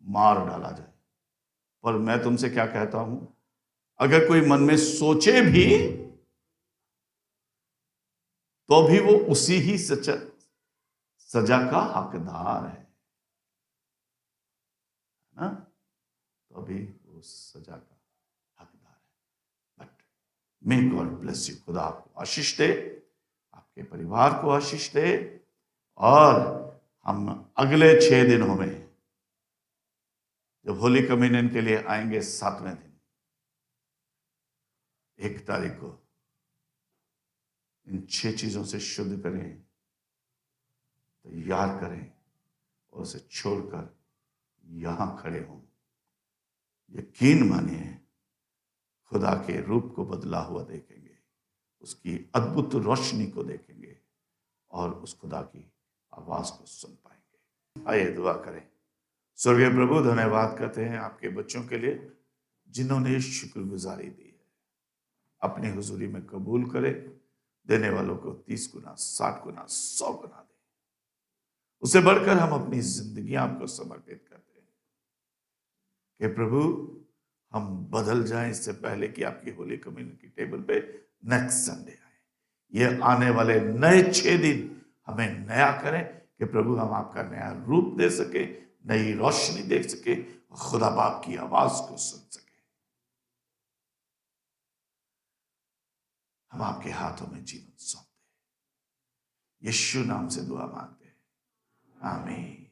Speaker 1: मार डाला जाए। पर मैं तुमसे क्या कहता हूं, अगर कोई मन में सोचे भी तो भी वो उसी ही सजा का हकदार है ना? तो अभी वो सजा का हकदार है। But may God bless you. खुदा आपको आशीष दे, आपके परिवार को आशीष दे, और हम अगले 6 दिनों में जब होली कम्युनियन के लिए आएंगे 7वें दिन 1 तारीख को, इन 6 चीजों से शुद्ध करें, तैयार करें और उसे छोड़कर यहां खड़े हों। यकीन मानिए, खुदा के रूप को बदला हुआ देखेंगे, उसकी अद्भुत रोशनी को देखेंगे और उस खुदा की आवाज को सुन पाएंगे। आइए दुआ करें। स्वर्गीय प्रभु, धन्यवाद करते हैं आपके बच्चों के लिए जिन्होंने शुक्रगुजारी दी है। अपनी हुजूरी में कबूल करें, देने वालों को 30 गुना, 60 गुना, 100 गुना दे। उससे बढ़कर हम अपनी जिंदगी आपको समर्पित करते हैं कि प्रभु हम बदल जाएं इससे पहले कि आपकी होली कम्युनियन की टेबल पे नेक्स्ट संडे आए। ये आने वाले नए 6 दिन हमें नया करें कि प्रभु हम आपका नया रूप दे सके, नई रोशनी देख सके, खुदा बाप की आवाज को सुन सके। हम आपके हाथों में जीवन सौंपते हैं, यीशु नाम से दुआ मांगते हैं, आमीन।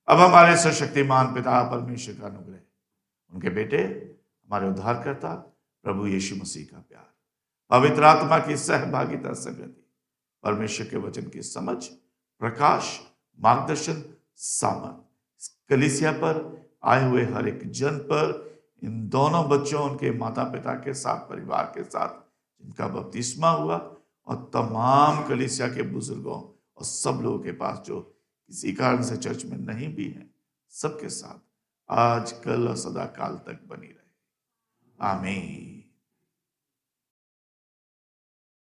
Speaker 1: अब हमारे सशक्तिमान पिता परमेश्वर का अनुग्रह, उनके बेटे हमारे उद्धारकर्ता प्रभु यीशु मसीह का प्यार, पवित्र आत्मा की सहभागिता, संगति, परमेश्वर के वचन की समझ, प्रकाश, मार्गदर्शन, सामर्थ कलीसिया पर, आए हुए हर एक जन पर, इन दोनों बच्चों, उनके माता पिता के साथ, परिवार के साथ जिनका बपतिस्मा हुआ, और तमाम कलीसिया के बुजुर्गों और सब लोगों के पास जो किसी कारण से चर्च में नहीं भी हैं, सबके साथ आज, कल और सदा काल तक बनी रहे। आमीन।